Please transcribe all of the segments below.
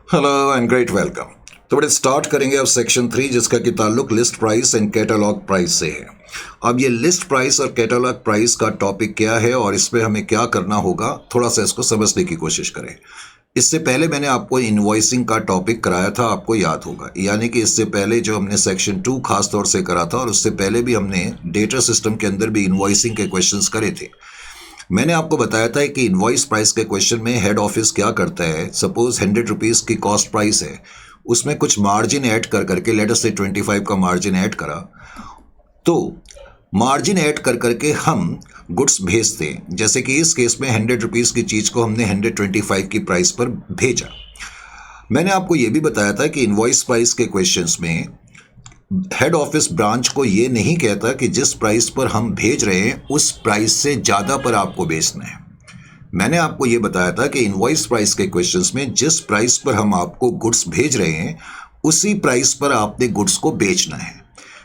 Hello and great welcome. तो बड़े start करेंगे अब सेक्शन 3 जिसका कि ताल्लुक list price and catalogue price से है। अब ये लिस्ट प्राइस और कैटलॉग प्राइस का टॉपिक क्या है और इसमें हमें क्या करना होगा, थोड़ा सा इसको समझने की कोशिश करें। इससे पहले मैंने आपको इनवॉइसिंग का टॉपिक कराया था, आपको याद होगा। यानी कि इससे पहले जो हमने सेक्शन 2 खास तौर से करा था और उससे पहले भी हमने डेटा सिस्टम के अंदर भी इनवॉइसिंग के क्वेश्चंस करे थे। मैंने आपको बताया था कि इनवॉइस प्राइस के क्वेश्चन में हेड ऑफिस क्या करता है। सपोज 100 रुपीज़ की कॉस्ट प्राइस है, उसमें कुछ मार्जिन ऐड कर करके लेट अस से 25 का मार्जिन ऐड करा, तो मार्जिन ऐड कर करके हम गुड्स भेजते हैं। जैसे कि इस केस में 100 रुपीज़ की चीज़ को हमने 125 की प्राइस पर भेजा। मैंने आपको ये भी बताया था कि इनवॉइस प्राइस के क्वेश्चंस में हेड ऑफिस ब्रांच को ये नहीं कहता कि जिस प्राइस पर हम भेज रहे हैं उस प्राइस से ज़्यादा पर आपको बेचना है। मैंने आपको ये बताया था कि इनवॉइस प्राइस के क्वेश्चंस में जिस प्राइस पर हम आपको गुड्स भेज रहे हैं उसी प्राइस पर आपने गुड्स को बेचना है।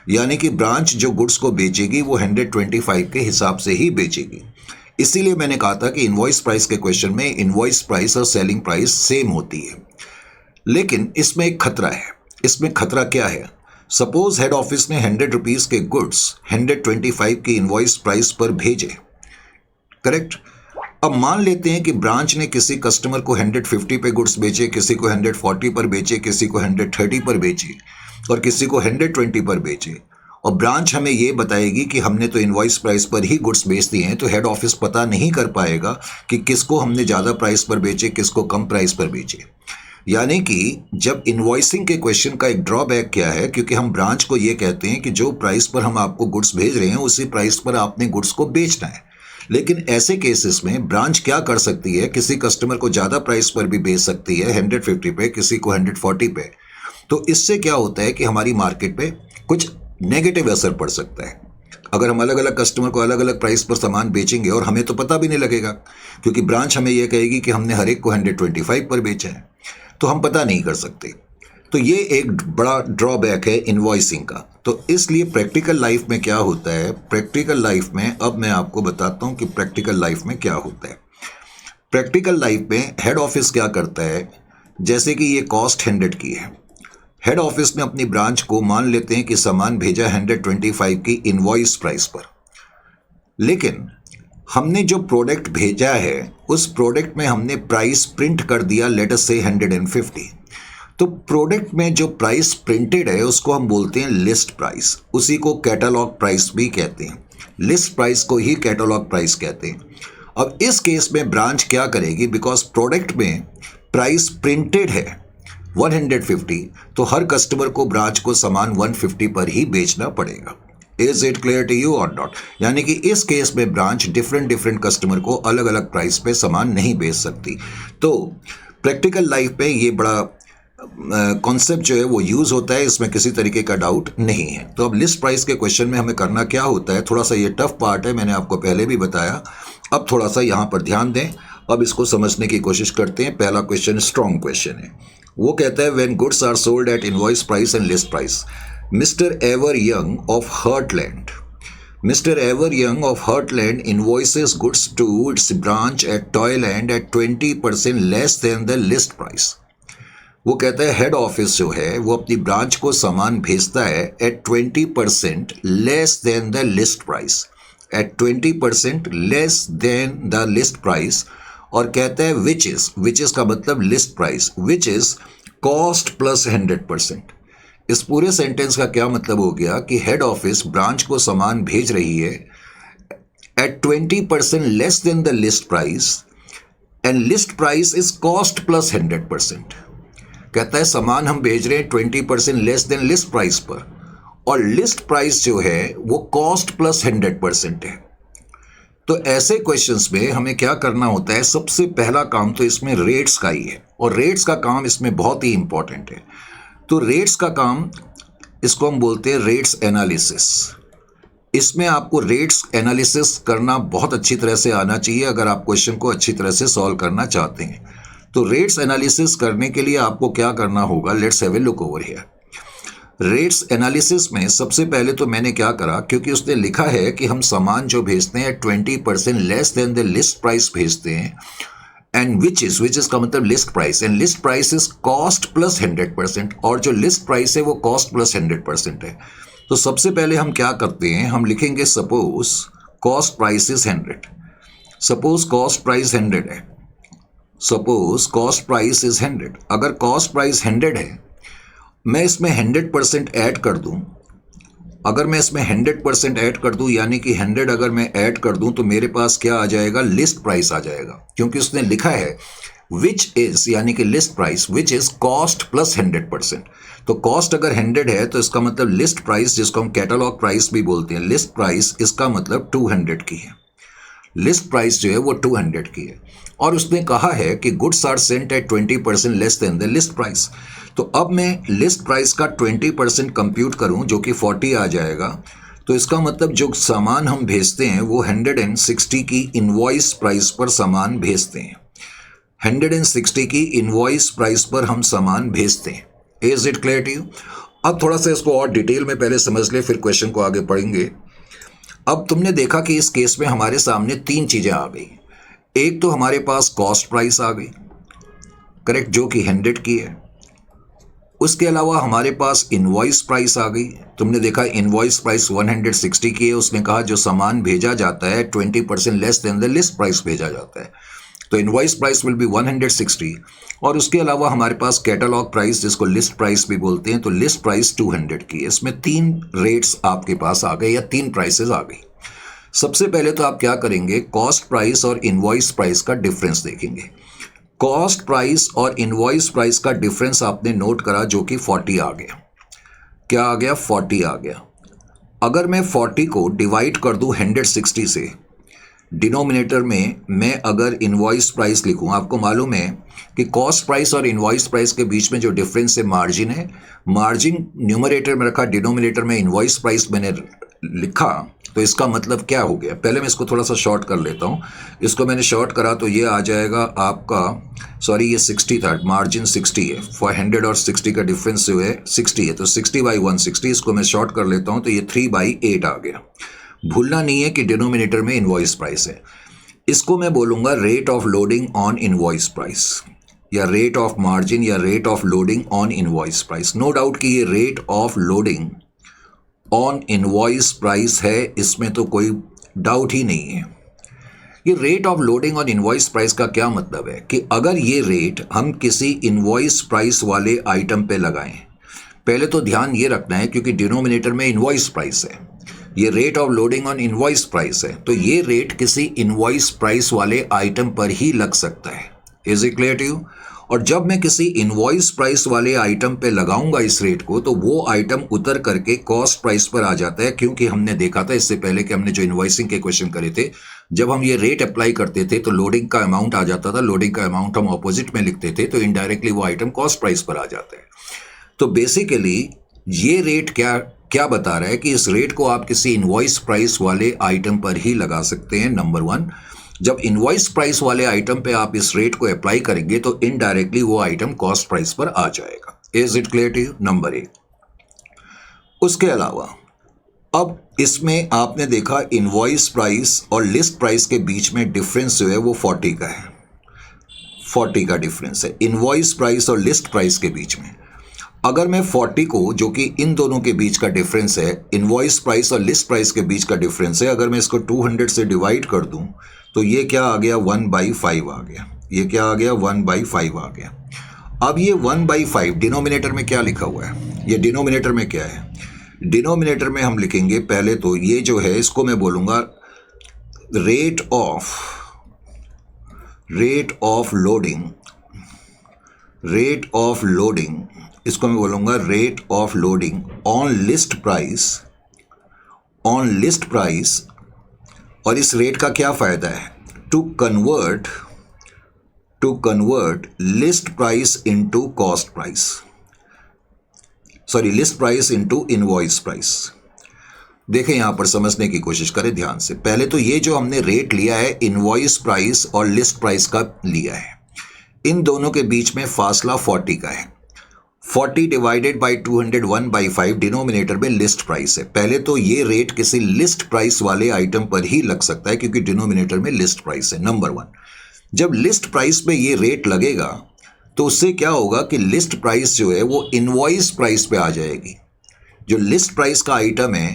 यानी कि ब्रांच जो गुड्स को बेचेगी वो 125 के हिसाब से ही बेचेगी। इसीलिए मैंने कहा था कि इनवॉइस प्राइस के क्वेश्चन में इनवॉइस प्राइस और सेलिंग प्राइस सेम होती है। लेकिन इसमें एक खतरा है। इसमें खतरा क्या है? सपोज हेड ऑफिस ने 100 रुपीज़ के गुड्स 125 की इनवॉइस प्राइस पर भेजे, करेक्ट। अब मान लेते हैं कि ब्रांच ने किसी कस्टमर को 150 पे गुड्स बेचे, किसी को 140 पर बेचे, किसी को 130 पर बेचे और किसी को 120 पर बेचे। और ब्रांच हमें ये बताएगी कि हमने तो इनवॉइस प्राइस पर ही गुड्स बेच दिए हैं, तो हेड ऑफिस पता नहीं कर पाएगा कि किसको हमने ज़्यादा प्राइस पर बेचे, किसको कम प्राइस पर बेचे। यानी कि जब इनवॉइसिंग के क्वेश्चन का एक ड्रॉबैक क्या है, क्योंकि हम ब्रांच को ये कहते हैं कि जो प्राइस पर हम आपको गुड्स भेज रहे हैं उसी प्राइस पर आपने गुड्स को बेचना है। लेकिन ऐसे केसेस में ब्रांच क्या कर सकती है, किसी कस्टमर को ज़्यादा प्राइस पर भी बेच सकती है 150 पे, किसी को 140 पे। तो इससे क्या होता है कि हमारी मार्केट पे कुछ नेगेटिव असर पड़ सकता है। अगर हम अलग अलग कस्टमर को अलग अलग प्राइस पर सामान बेचेंगे और हमें तो पता भी नहीं लगेगा, क्योंकि ब्रांच हमें यह कहेगी कि हमने हर एक को 125 पर बेचा है, तो हम पता नहीं कर सकते। तो ये एक बड़ा ड्रॉबैक है इनवॉइसिंग का। तो इसलिए प्रैक्टिकल लाइफ में क्या होता है, प्रैक्टिकल लाइफ में अब मैं आपको बताता हूं कि प्रैक्टिकल लाइफ में क्या होता है। प्रैक्टिकल लाइफ में हेड ऑफिस क्या करता है, जैसे कि ये कॉस्ट 100 की है। हेड ऑफिस ने अपनी ब्रांच को मान लेते हैं कि सामान भेजा 125 की इनवॉइस प्राइस पर, लेकिन हमने जो प्रोडक्ट भेजा है उस प्रोडक्ट में हमने प्राइस प्रिंट कर दिया लेट अस से 150। तो प्रोडक्ट में जो प्राइस प्रिंटेड है उसको हम बोलते हैं लिस्ट प्राइस, उसी को कैटलॉग प्राइस भी कहते हैं। लिस्ट प्राइस को ही कैटलॉग प्राइस कहते हैं। अब इस केस में ब्रांच क्या करेगी, बिकॉज प्रोडक्ट में प्राइस प्रिंटेड है 150, तो हर कस्टमर को ब्रांच को सामान 150 पर ही बेचना पड़ेगा। Is it clear to you और नॉट? यानी कि इस केस में ब्रांच डिफरेंट कस्टमर को अलग अलग प्राइस पे सामान नहीं बेच सकती। तो प्रैक्टिकल लाइफ पे ये बड़ा कॉन्सेप्ट जो है वो यूज़ होता है, इसमें किसी तरीके का डाउट नहीं है। तो अब लिस्ट प्राइस के क्वेश्चन में हमें करना क्या होता है, थोड़ा सा ये टफ पार्ट है, मैंने आपको पहले भी बताया। अब थोड़ा सा यहाँ पर ध्यान दें, अब इसको समझने की कोशिश करते हैं। पहला क्वेश्चन स्ट्रॉन्ग क्वेश्चन है। वो कहता है when goods are sold at invoice price and list price, mister Ever Young of Heartland Mr. Ever Young of Heartland invoices goods to its branch at Toyland at 20% less than the list price. वो कहता है head office जो है वो अपनी branch को सामान भेजता है at 20% less than the list price, at 20% less than the list price, और कहता है विच इज का मतलब list price, which is cost plus 100%। इस पूरे सेंटेंस का क्या मतलब हो गया कि हेड ऑफिस ब्रांच को सामान भेज रही है at 20% less than the list price and list price is cost plus 100%। कहता है सामान हम भेज रहे हैं 20% लेस देन लिस्ट प्राइस पर और लिस्ट प्राइस जो है वो कॉस्ट प्लस 100% है। तो ऐसे क्वेश्चंस में हमें क्या करना होता है, सबसे पहला काम तो इसमें रेट्स का ही है, और रेट्स का काम इसमें बहुत ही इंपॉर्टेंट है। तो रेट्स का काम, इसको हम बोलते हैं रेट्स एनालिसिस। इसमें आपको रेट्स एनालिसिस करना बहुत अच्छी तरह से आना चाहिए अगर आप क्वेश्चन को अच्छी तरह से सॉल्व करना चाहते हैं। तो रेट्स एनालिसिस करने के लिए आपको क्या करना होगा, let's have a look over here. Rates analysis में सबसे पहले तो मैंने क्या करा, क्योंकि उसने लिखा है कि हम सामान जो भेजते हैं 20% less than the list price भेजते हैं, एंड विच इज का मतलब list price, and list price is cost plus 100%, और जो लिस्ट प्राइस है वो कॉस्ट प्लस 100% है। तो सबसे पहले हम क्या करते हैं, हम लिखेंगे suppose cost price is 100, suppose cost price 100 है, सपोज कॉस्ट प्राइस इज 100। अगर कॉस्ट प्राइस 100 है, मैं इसमें 100% ऐड कर दूं, अगर मैं इसमें 100% ऐड कर दूं, यानी कि 100 अगर मैं ऐड कर दूं, तो मेरे पास क्या आ जाएगा, लिस्ट प्राइस आ जाएगा, क्योंकि उसने लिखा है विच इज, यानी कि list price which is cost plus 100%। तो कॉस्ट अगर 100 है तो इसका मतलब लिस्ट प्राइस, जिसको हम कैटलॉग प्राइस भी बोलते हैं, लिस्ट प्राइस इसका मतलब 200 की है, लिस्ट प्राइस जो है वो 200 की है। और उसने कहा है कि goods are sent at 20% less than the list price. तो अब मैं लिस्ट प्राइस का 20% कंप्यूट करूं, जो कि 40 आ जाएगा। तो इसका मतलब जो सामान हम भेजते हैं वो 160 की इनवॉइस प्राइस पर सामान भेजते हैं, 160 की इनवॉइस प्राइस पर हम सामान भेजते हैं। Is it clear to you? अब थोड़ा सा इसको और डिटेल में पहले समझ ले, फिर क्वेश्चन को आगे पढ़ेंगे। अब तुमने देखा कि इस केस में हमारे सामने 3 चीजें आ गई। एक तो हमारे पास कॉस्ट प्राइस आ गई, करेक्ट, जो कि 100 की है। उसके अलावा हमारे पास इनवॉइस प्राइस आ गई, तुमने देखा इनवॉइस प्राइस 160 की है। उसने कहा जो सामान भेजा जाता है 20% less than the list price भेजा जाता है, तो इनवॉइस प्राइस विल बी 160। और उसके अलावा हमारे पास कैटलॉग प्राइस, जिसको लिस्ट प्राइस भी बोलते हैं, तो लिस्ट प्राइस 200 की है। इसमें 3 रेट्स आपके पास आ गए, या 3 प्राइसेस आ गई। सबसे पहले तो आप क्या करेंगे, कॉस्ट प्राइस और इनवॉइस प्राइस का डिफरेंस देखेंगे। कॉस्ट प्राइस और इनवॉइस प्राइस का डिफरेंस आपने नोट करा, जो कि 40 आ गया। क्या आ गया, 40 आ गया। अगर मैं 40 को डिवाइड कर दूं 160 से, डिनोमिनेटर में मैं अगर इनवॉइस प्राइस लिखूं, आपको मालूम है कि कॉस्ट प्राइस और इनवॉइस प्राइस के बीच में जो डिफरेंस है मार्जिन है। मार्जिन न्यूमरेटर में रखा, डिनोमिनेटर में इनवॉइस प्राइस मैंने लिखा। तो इसका मतलब क्या हो गया, पहले मैं इसको थोड़ा सा शॉर्ट कर लेता हूँ। इसको मैंने शॉर्ट करा तो ये आ जाएगा आपका, सॉरी ये 60 था, मार्जिन 60 है। 100 और 60 का डिफरेंस जो है 60 है, तो 60/160, इसको मैं शॉर्ट कर लेता हूँ, तो ये 3/8 आ गया। भूलना नहीं है कि डिनोमिनेटर में इनवॉइस प्राइस है। इसको मैं बोलूँगा rate of loading on invoice price, या रेट ऑफ मार्जिन, या rate of loading on invoice price. No doubt कि ये rate of loading on invoice price है, इसमें तो कोई डाउट ही नहीं है। ये rate of loading on invoice price का क्या मतलब है कि अगर ये रेट हम किसी इनवॉइस प्राइस वाले आइटम पे लगाएं, पहले तो ध्यान ये रखना है क्योंकि डिनोमिनेटर में इनवॉइस प्राइस है, ये rate of loading on invoice price है, तो ये रेट किसी इनवॉइस प्राइस वाले आइटम पर ही लग सकता है। Is it clear to you? और जब मैं किसी इनवॉइस प्राइस वाले आइटम पे लगाऊंगा इस रेट को, तो वो आइटम उतर करके कॉस्ट प्राइस पर आ जाता है, क्योंकि हमने देखा था इससे पहले कि हमने जो इनवॉइसिंग के क्वेश्चन करे थे, जब हम ये रेट अप्लाई करते थे तो लोडिंग का अमाउंट आ जाता था, लोडिंग का अमाउंट हम ऑपोजिट में लिखते थे, तो इनडायरेक्टली वो आइटम कॉस्ट प्राइस पर आ जाता है। तो बेसिकली ये रेट क्या बता रहा है कि इस रेट को आप किसी इनवॉइस प्राइस वाले आइटम पर ही लगा सकते हैं, नंबर 1। जब इनवॉइस प्राइस वाले आइटम पे आप इस रेट को अप्लाई करेंगे तो इनडायरेक्टली वो आइटम कॉस्ट प्राइस पर आ जाएगा। Is it clear to you? Number 1। उसके अलावा अब इसमें आपने देखा इनवॉइस प्राइस और लिस्ट प्राइस के बीच में डिफरेंस जो है वो 40 का है, 40 का डिफरेंस है इनवॉइस प्राइस और लिस्ट प्राइस के बीच में। अगर मैं 40 को, जो कि इन दोनों के बीच का डिफरेंस है, इनवॉइस प्राइस और लिस्ट प्राइस के बीच का डिफरेंस है, अगर मैं इसको 200 से डिवाइड कर दूं तो ये क्या आ गया, 1/5 आ गया। ये क्या आ गया, 1/5 आ गया। अब ये 1/5 डिनोमिनेटर में क्या लिखा हुआ है, ये डिनोमिनेटर में क्या है, डिनोमिनेटर में हम लिखेंगे पहले तो ये जो है इसको मैं बोलूँगा रेट ऑफ लोडिंग, इसको मैं बोलूँगा rate of loading on list price. और इस रेट का क्या फ़ायदा है, to convert list price into cost price, sorry list price into invoice price. देखें यहां पर समझने की कोशिश करें ध्यान से। पहले तो ये जो हमने रेट लिया है इनवॉइस प्राइस और लिस्ट प्राइस का लिया है, इन दोनों के बीच में फासला 40 का है। 40 डिवाइडेड बाई 200 1/5 डिनोमिनेटर में लिस्ट प्राइस है। पहले तो ये रेट किसी लिस्ट प्राइस वाले आइटम पर ही लग सकता है क्योंकि डिनोमिनेटर में लिस्ट प्राइस है, नंबर 1। जब लिस्ट प्राइस पे ये रेट लगेगा तो उससे क्या होगा कि लिस्ट प्राइस जो है वो इनवॉइस प्राइस पे आ जाएगी। जो लिस्ट प्राइस का आइटम है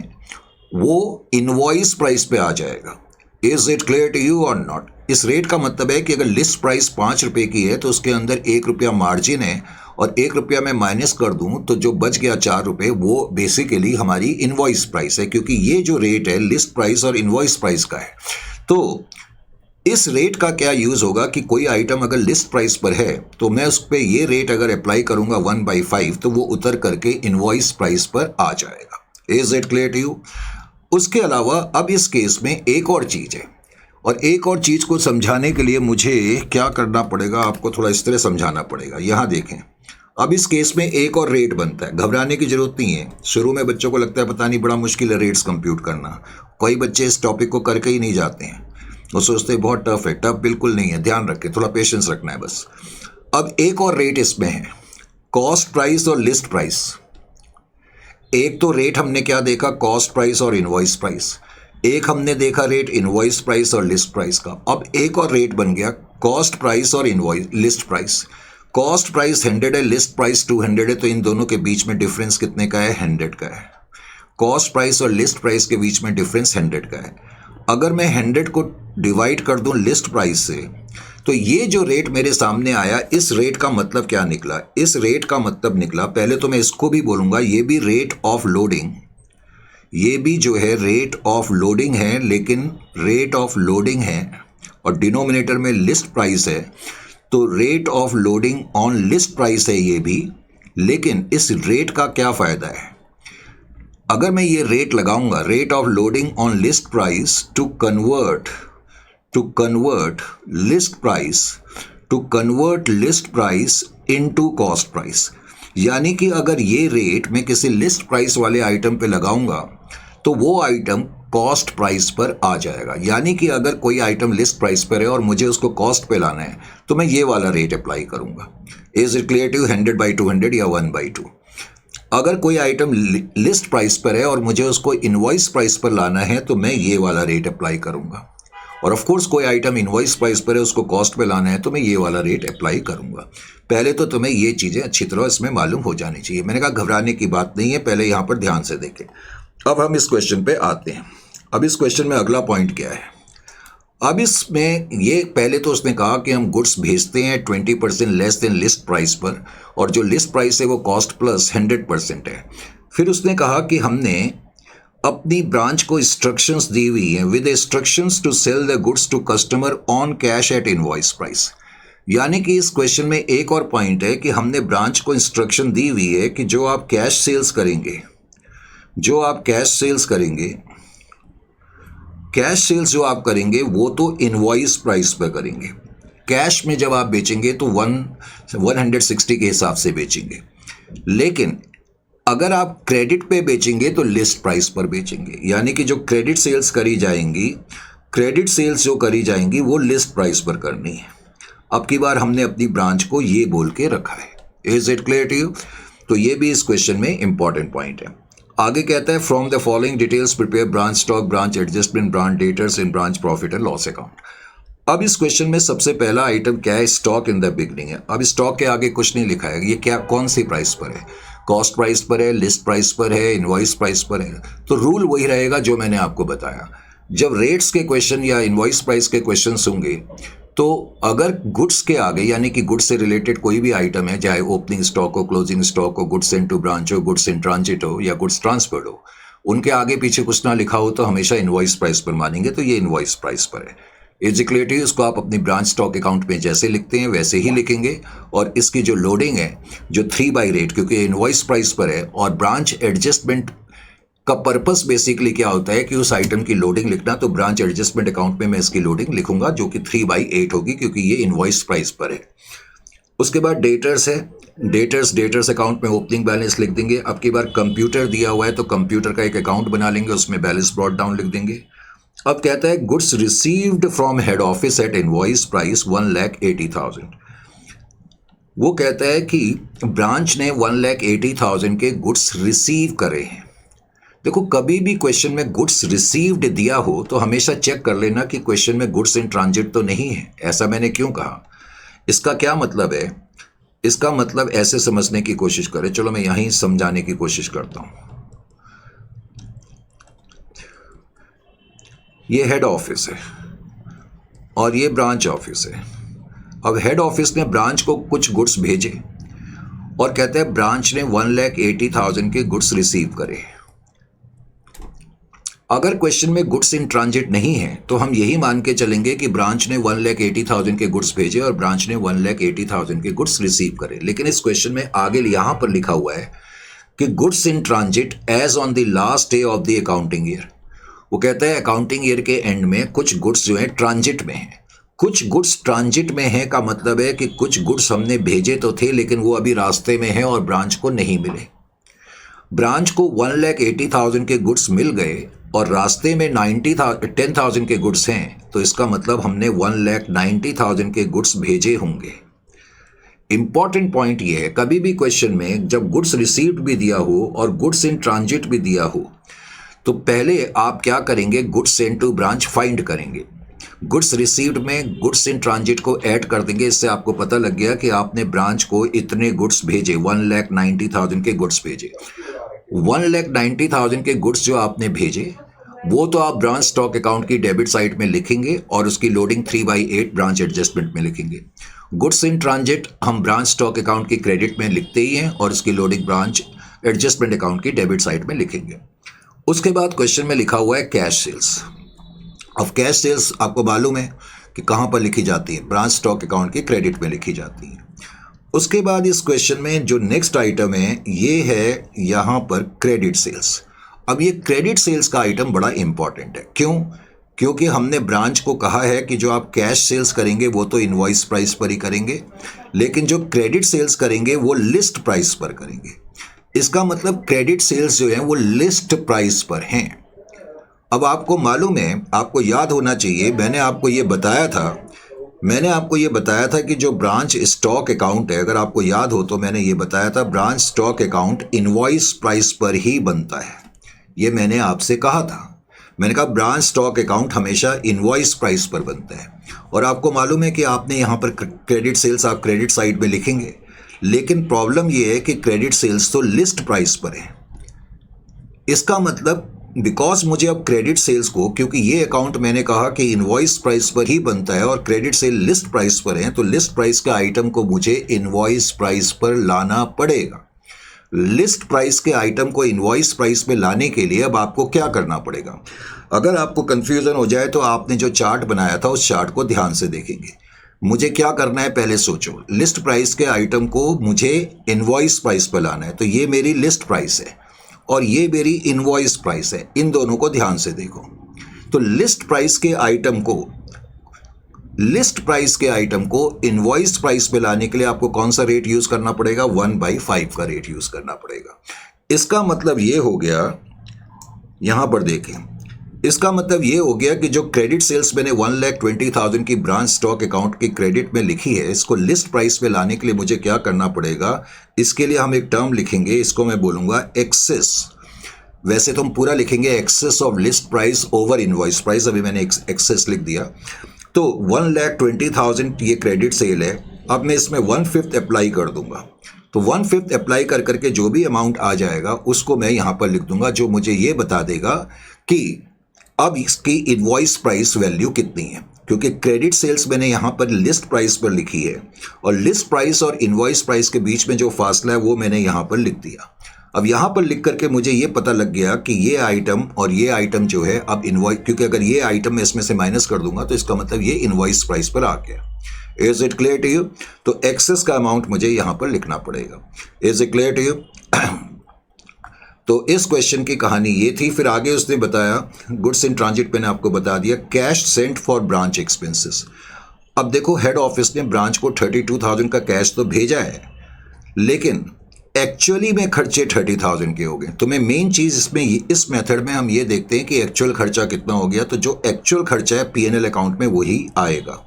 वो इनवॉइस प्राइस पे आ जाएगा। Is it clear to you और नॉट? इस रेट का मतलब है कि अगर लिस्ट प्राइस 5 रुपये की है तो उसके अंदर 1 रुपया मार्जिन है और 1 रुपया मैं माइनस कर दूं तो जो बच गया 4 रुपये वो बेसिकली हमारी इनवॉइस प्राइस है, क्योंकि ये जो रेट है लिस्ट प्राइस और इनवॉइस प्राइस का है। तो इस रेट का क्या यूज होगा कि कोई आइटम अगर लिस्ट प्राइस पर है तो मैं उस पर ये रेट अगर अप्लाई करूंगा 1/5 तो वो उतर करके इनवॉइस प्राइस पर आ जाएगा। Is it clear to you? उसके अलावा अब इस केस में एक और चीज़ है, और एक और चीज़ को समझाने के लिए मुझे क्या करना पड़ेगा, आपको थोड़ा इस तरह समझाना पड़ेगा। यहाँ देखें, अब इस केस में एक और रेट बनता है। घबराने की जरूरत नहीं है। शुरू में बच्चों को लगता है पता नहीं बड़ा मुश्किल है रेट्स कंप्यूट करना। कई बच्चे इस टॉपिक को करके ही नहीं जाते हैं, वो सोचते हैं बहुत टफ है। टफ बिल्कुल नहीं है, ध्यान रखें, थोड़ा पेशेंस रखना है बस। अब एक और रेट इसमें है, कॉस्ट प्राइस और लिस्ट प्राइस। एक तो रेट हमने क्या देखा, कॉस्ट प्राइस और इनवॉइस प्राइस। एक हमने देखा रेट इनवॉइस प्राइस और लिस्ट प्राइस का। अब एक और रेट बन गया कॉस्ट प्राइस और invoice list price. Cost price 100 है, लिस्ट प्राइस 200 है, तो इन दोनों के बीच में डिफरेंस कितने का है? 100 का है। कॉस्ट प्राइस और लिस्ट प्राइस के बीच में डिफरेंस 100 का है। अगर मैं 100 को डिवाइड कर दूं लिस्ट प्राइस से तो ये जो रेट मेरे सामने आया, इस रेट का मतलब क्या निकला? इस रेट का मतलब निकला, पहले तो मैं इसको भी बोलूंगा, ये भी रेट ऑफ लोडिंग, ये भी जो है रेट ऑफ लोडिंग है, लेकिन रेट ऑफ लोडिंग है और डिनोमिनेटर में लिस्ट प्राइस है, तो rate of loading on list price है ये भी। लेकिन इस रेट का क्या फायदा है? अगर मैं ये रेट लगाऊंगा, rate of loading on list price to convert list price into cost price, यानी कि अगर ये रेट मैं किसी लिस्ट प्राइस वाले आइटम पे लगाऊंगा तो वो आइटम कॉस्ट प्राइस पर आ जाएगा। यानी कि अगर कोई आइटम लिस्ट प्राइस पर है और मुझे उसको कॉस्ट पे लाना है तो मैं ये वाला रेट अप्लाई करूंगा। Is it clear to? 100/200 या 1/2। अगर कोई आइटम लिस्ट प्राइस पर है और मुझे उसको इनवॉइस प्राइस पर लाना है तो मैं ये वाला रेट अप्लाई करूंगा। और ऑफ कोर्स कोई आइटम इनवॉइस प्राइस पर है, उसको कॉस्ट पे लाना है तो मैं ये वाला रेट अप्लाई करूंगा। पहले तो तुम्हें ये चीज़ें अच्छी तरह इसमें मालूम हो जानी चाहिए। मैंने कहा घबराने की बात नहीं है, पहले यहाँ पर ध्यान से देखें। अब हम इस क्वेश्चन पे आते हैं। अब इस क्वेश्चन में अगला पॉइंट क्या है? अब इसमें ये पहले तो उसने कहा कि हम गुड्स भेजते हैं 20% लेस देन लिस्ट प्राइस पर, और जो लिस्ट प्राइस है वो कॉस्ट प्लस 100% है। फिर उसने कहा कि हमने अपनी ब्रांच को इंस्ट्रक्शंस दी हुई हैं with instructions to sell the goods to customer on cash at invoice price. यानी कि इस क्वेश्चन में एक और पॉइंट है कि हमने ब्रांच को इंस्ट्रक्शन दी हुई है कि जो आप कैश सेल्स करेंगे, कैश सेल्स जो आप करेंगे वो तो इनवॉइस प्राइस पर करेंगे। कैश में जब आप बेचेंगे तो 160 के हिसाब से बेचेंगे, लेकिन अगर आप क्रेडिट पे बेचेंगे तो लिस्ट प्राइस पर बेचेंगे। यानी कि जो क्रेडिट सेल्स जो करी जाएंगी वो लिस्ट प्राइस पर करनी है। अब की बार हमने अपनी ब्रांच को ये बोल के रखा है। Is it clear to you? तो ये भी इस क्वेश्चन में इंपॉर्टेंट पॉइंट है। आगे कहता है from the following details prepare branch stock, branch adjustment, branch debtors in branch profit and loss account. अब इस क्वेश्चन में सबसे पहला आइटम क्या है? स्टॉक इन द बिगनिंग है। अब स्टॉक के आगे कुछ नहीं लिखा है, ये क्या कौन सी प्राइस पर है? कॉस्ट प्राइस पर है, लिस्ट प्राइस पर है, इनवॉइस प्राइस पर है। तो रूल वही रहेगा जो मैंने आपको बताया। जब रेट्स के क्वेश्चन या इनवॉइस प्राइस के क्वेश्चन होंगे तो अगर गुड्स के आगे, यानी कि गुड्स से रिलेटेड कोई भी आइटम है, चाहे ओपनिंग स्टॉक हो, क्लोजिंग स्टॉक हो, गुड्स इनटू ब्रांच हो, गुड्स इन ट्रांजिट हो या गुड्स ट्रांसफर्ड हो, उनके आगे पीछे कुछ ना लिखा हो तो हमेशा इनवॉइस प्राइस पर मानेंगे। तो ये इनवॉइस प्राइस पर है। एग्जीक्यूटिव इसको आप अपनी ब्रांच स्टॉक अकाउंट में जैसे लिखते हैं वैसे ही लिखेंगे। और इसकी जो लोडिंग है, जो 3/8, क्योंकि इनवॉइस प्राइस पर है, और ब्रांच एडजस्टमेंट का पर्पस बेसिकली क्या होता है कि उस आइटम की लोडिंग लिखना। तो ब्रांच एडजस्टमेंट अकाउंट में मैं इसकी लोडिंग लिखूंगा जो कि 3/8 होगी, क्योंकि ये इनवॉइस प्राइस पर है। उसके बाद डेटर्स है, डेटर्स अकाउंट में ओपनिंग बैलेंस लिख देंगे। अब की बार कंप्यूटर दिया हुआ है तो कंप्यूटर का एक अकाउंट बना लेंगे, उसमें बैलेंस ब्रॉट डाउन लिख देंगे। अब कहता है goods received from head office at invoice price 1,80,000। वो कहता है कि ब्रांच ने 1,80,000 के गुड्स रिसीव करे हैं। देखो, कभी भी क्वेश्चन में गुड्स रिसीव्ड दिया हो तो हमेशा चेक कर लेना कि क्वेश्चन में गुड्स इन ट्रांजिट तो नहीं है। ऐसा मैंने क्यों कहा, इसका क्या मतलब है? इसका मतलब ऐसे समझने की कोशिश करें, चलो मैं यहीं समझाने की कोशिश करता हूं। ये हेड ऑफिस है और ये ब्रांच ऑफिस है। अब हेड ऑफिस ने ब्रांच को कुछ गुड्स भेजे और कहते हैं ब्रांच ने 1,80,000 के गुड्स रिसीव करे। अगर क्वेश्चन में गुड्स इन ट्रांजिट नहीं है तो हम यही मान के चलेंगे कि ब्रांच ने 1,80,000 के गुड्स भेजे और ब्रांच ने 1,80,000 के गुड्स रिसीव करे। लेकिन इस क्वेश्चन में आगे यहां पर लिखा हुआ है कि goods in transit as on the last day of the accounting year. वो कहता है अकाउंटिंग ईयर के एंड में कुछ गुड्स जो है ट्रांजिट में है। कुछ गुड्स ट्रांजिट में है का मतलब है कि कुछ गुड्स हमने भेजे तो थे लेकिन वो अभी रास्ते में है और ब्रांच को नहीं मिले। ब्रांच को 1,80,000 के गुड्स मिल गए और रास्ते में 10,000 के गुड्स हैं, तो इसका मतलब हमने 1,90,000 के गुड्स भेजे होंगे। इंपॉर्टेंट पॉइंट ये है, कभी भी क्वेश्चन में जब गुड्स रिसीव्ड भी दिया हो और गुड्स इन ट्रांजिट भी दिया हो तो पहले आप क्या करेंगे, goods sent to branch find करेंगे। गुड्स रिसीव्ड में गुड्स इन ट्रांजिट को ऐड कर देंगे। इससे आपको पता लग गया कि आपने ब्रांच को इतने गुड्स भेजे, 1,90,000 के गुड्स भेजे। 1,90,000 के गुड्स जो आपने भेजे वो तो आप ब्रांच स्टॉक अकाउंट की डेबिट साइड में लिखेंगे और उसकी लोडिंग 3/8 ब्रांच एडजस्टमेंट में लिखेंगे। गुड्स इन ट्रांजिट हम ब्रांच स्टॉक अकाउंट की क्रेडिट में लिखते ही हैं और उसकी लोडिंग ब्रांच एडजस्टमेंट अकाउंट की डेबिट साइड में लिखेंगे। उसके बाद क्वेश्चन में लिखा हुआ है कैश सेल्स। अब कैश सेल्स आपको मालूम है कि कहाँ पर लिखी जाती है, ब्रांच स्टॉक अकाउंट की क्रेडिट में लिखी जाती है। उसके बाद इस क्वेश्चन में जो नेक्स्ट आइटम है ये है यहाँ पर क्रेडिट सेल्स। अब ये क्रेडिट सेल्स का आइटम बड़ा इंपॉर्टेंट है। क्यों? क्योंकि हमने ब्रांच को कहा है कि जो आप कैश सेल्स करेंगे वो तो इनवॉइस प्राइस पर ही करेंगे, लेकिन जो क्रेडिट सेल्स करेंगे वो लिस्ट प्राइस पर करेंगे। इसका मतलब क्रेडिट सेल्स जो है वो लिस्ट प्राइस पर हैं। अब आपको मालूम है, आपको याद होना चाहिए, मैंने आपको ये बताया था कि जो ब्रांच स्टॉक अकाउंट है, अगर आपको याद हो तो मैंने ये बताया था branch stock account invoice price पर ही बनता है। ये मैंने आपसे कहा था। मैंने कहा ब्रांच स्टॉक अकाउंट हमेशा इनवॉइस प्राइस पर बनता है। और आपको मालूम है कि आपने यहाँ पर क्रेडिट सेल्स आप क्रेडिट साइड में लिखेंगे, लेकिन प्रॉब्लम ये है कि क्रेडिट सेल्स तो लिस्ट प्राइस पर है। इसका मतलब बिकॉज मुझे अब क्रेडिट सेल्स को, क्योंकि ये अकाउंट मैंने कहा कि इनवॉइस प्राइस पर ही बनता है और क्रेडिट सेल लिस्ट प्राइस पर है, तो लिस्ट प्राइस के आइटम को मुझे इनवॉइस प्राइस पर लाना पड़ेगा। लिस्ट प्राइस के आइटम को इनवॉइस प्राइस में लाने के लिए अब आपको क्या करना पड़ेगा? अगर आपको कंफ्यूजन हो जाए तो आपने जो चार्ट बनाया था उस चार्ट को ध्यान से देखेंगे। मुझे क्या करना है पहले सोचो। लिस्ट प्राइस के आइटम को मुझे इनवॉइस प्राइस पर लाना है, तो ये मेरी लिस्ट प्राइस है और ये मेरी इनवॉइस प्राइस है। इन दोनों को ध्यान से देखो। तो लिस्ट प्राइस के आइटम को इनवॉइस प्राइस पे लाने के लिए आपको कौन सा रेट यूज करना पड़ेगा? 1/5 का रेट यूज करना पड़ेगा। इसका मतलब ये हो गया, यहां पर देखें, इसका मतलब ये हो गया कि जो क्रेडिट सेल्स मैंने 1,20,000 की ब्रांच स्टॉक अकाउंट की क्रेडिट में लिखी है, इसको लिस्ट प्राइस पे लाने के लिए मुझे क्या करना पड़ेगा? इसके लिए हम एक टर्म लिखेंगे, इसको मैं बोलूंगा एक्सेस। वैसे तो हम पूरा लिखेंगे excess of list price over invoice price, अभी मैंने एक्सेस लिख दिया। तो 1,20,000 ये क्रेडिट सेल है। अब मैं इसमें 1/5 अप्लाई कर दूंगा। तो 1/5 अप्लाई कर करके जो भी अमाउंट आ जाएगा उसको मैं यहाँ पर लिख दूंगा, जो मुझे ये बता देगा कि अब इसकी इनवॉइस प्राइस वैल्यू कितनी है। क्योंकि क्रेडिट सेल्स मैंने यहाँ पर लिस्ट प्राइस पर लिखी है और लिस्ट प्राइस और इनवॉइस प्राइस के बीच में जो फासला है वो मैंने यहाँ पर लिख दिया। अब यहाँ पर लिख करके मुझे ये पता लग गया कि ये आइटम और ये आइटम जो है अब इनवॉइस, क्योंकि अगर ये आइटम मैं इसमें से माइनस कर दूंगा तो इसका मतलब ये इनवॉइस प्राइस पर आ गया। Is it clear to you? तो एक्सेस का अमाउंट मुझे यहाँ पर लिखना पड़ेगा। Is it clear to you? तो इस क्वेश्चन की कहानी ये थी। फिर आगे उसने बताया गुड्स इन ट्रांजिट, मैंने आपको बता दिया cash sent for branch expenses. अब देखो हेड ऑफिस ने ब्रांच को 32,000 का कैश तो भेजा है, लेकिन एक्चुअली में खर्चे 30,000 के हो गए। तो मैं मेन चीज इसमें इस मेथड में हम ये देखते हैं कि एक्चुअल खर्चा कितना हो गया। तो जो एक्चुअल खर्चा है पीएनएल अकाउंट में वही आएगा।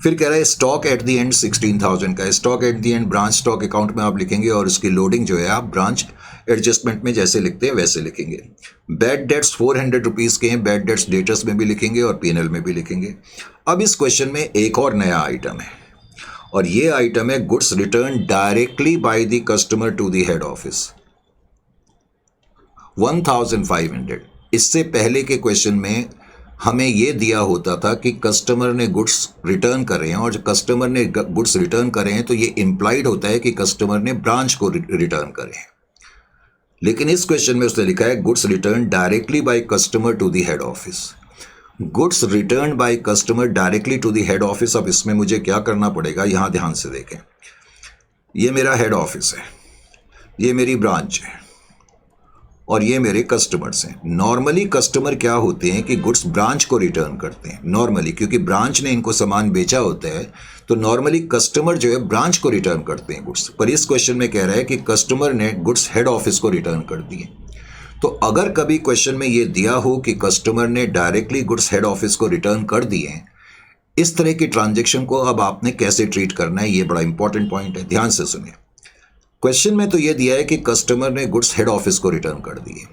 फिर कह रहा है स्टॉक एट द एंड 16,000 का। Stock at the end branch stock account में आप लिखेंगे और उसकी लोडिंग जो है आप ब्रांच एडजस्टमेंट में जैसे लिखते हैं वैसे लिखेंगे। बैड डेट्स 400 रुपीज़ के हैं, बैड डेट्स डेटर्स में भी लिखेंगे और पीएनएल में भी लिखेंगे। अब इस क्वेश्चन में एक और नया आइटम है और ये आइटम है goods return directly by the customer to the head office 1500। इससे पहले के क्वेश्चन में हमें ये दिया होता था कि कस्टमर ने गुड्स रिटर्न कर रहे हैं और जब कस्टमर ने गुड्स रिटर्न कर रहे हैं तो ये इम्प्लाइड होता है कि कस्टमर ने ब्रांच को रिटर्न करे हैं। लेकिन इस क्वेश्चन में उसने लिखा है goods return directly by customer to the head office. Goods return by customer directly to the head office. अब इसमें मुझे क्या करना पड़ेगा, यहां ध्यान से देखें। ये मेरा हेड ऑफिस है, ये मेरी ब्रांच है और ये मेरे कस्टमर्स हैं। नॉर्मली कस्टमर क्या होते हैं कि गुड्स ब्रांच को रिटर्न करते हैं नॉर्मली, क्योंकि ब्रांच ने इनको सामान बेचा होता है तो नॉर्मली कस्टमर जो है ब्रांच को रिटर्न करते हैं गुड्स। पर इस क्वेश्चन में कह रहा है कि कस्टमर ने गुड्स हेड ऑफिस को रिटर्न कर दिए। तो अगर कभी क्वेश्चन में ये दिया हो कि कस्टमर ने डायरेक्टली गुड्स हेड ऑफिस को रिटर्न कर दिए, इस तरह की ट्रांजेक्शन को अब आपने कैसे ट्रीट करना है, ये बड़ा इंपॉर्टेंट पॉइंट है, ध्यान से सुनिए। क्वेश्चन में तो ये दिया है कि कस्टमर ने गुड्स हेड ऑफिस को रिटर्न कर दिए,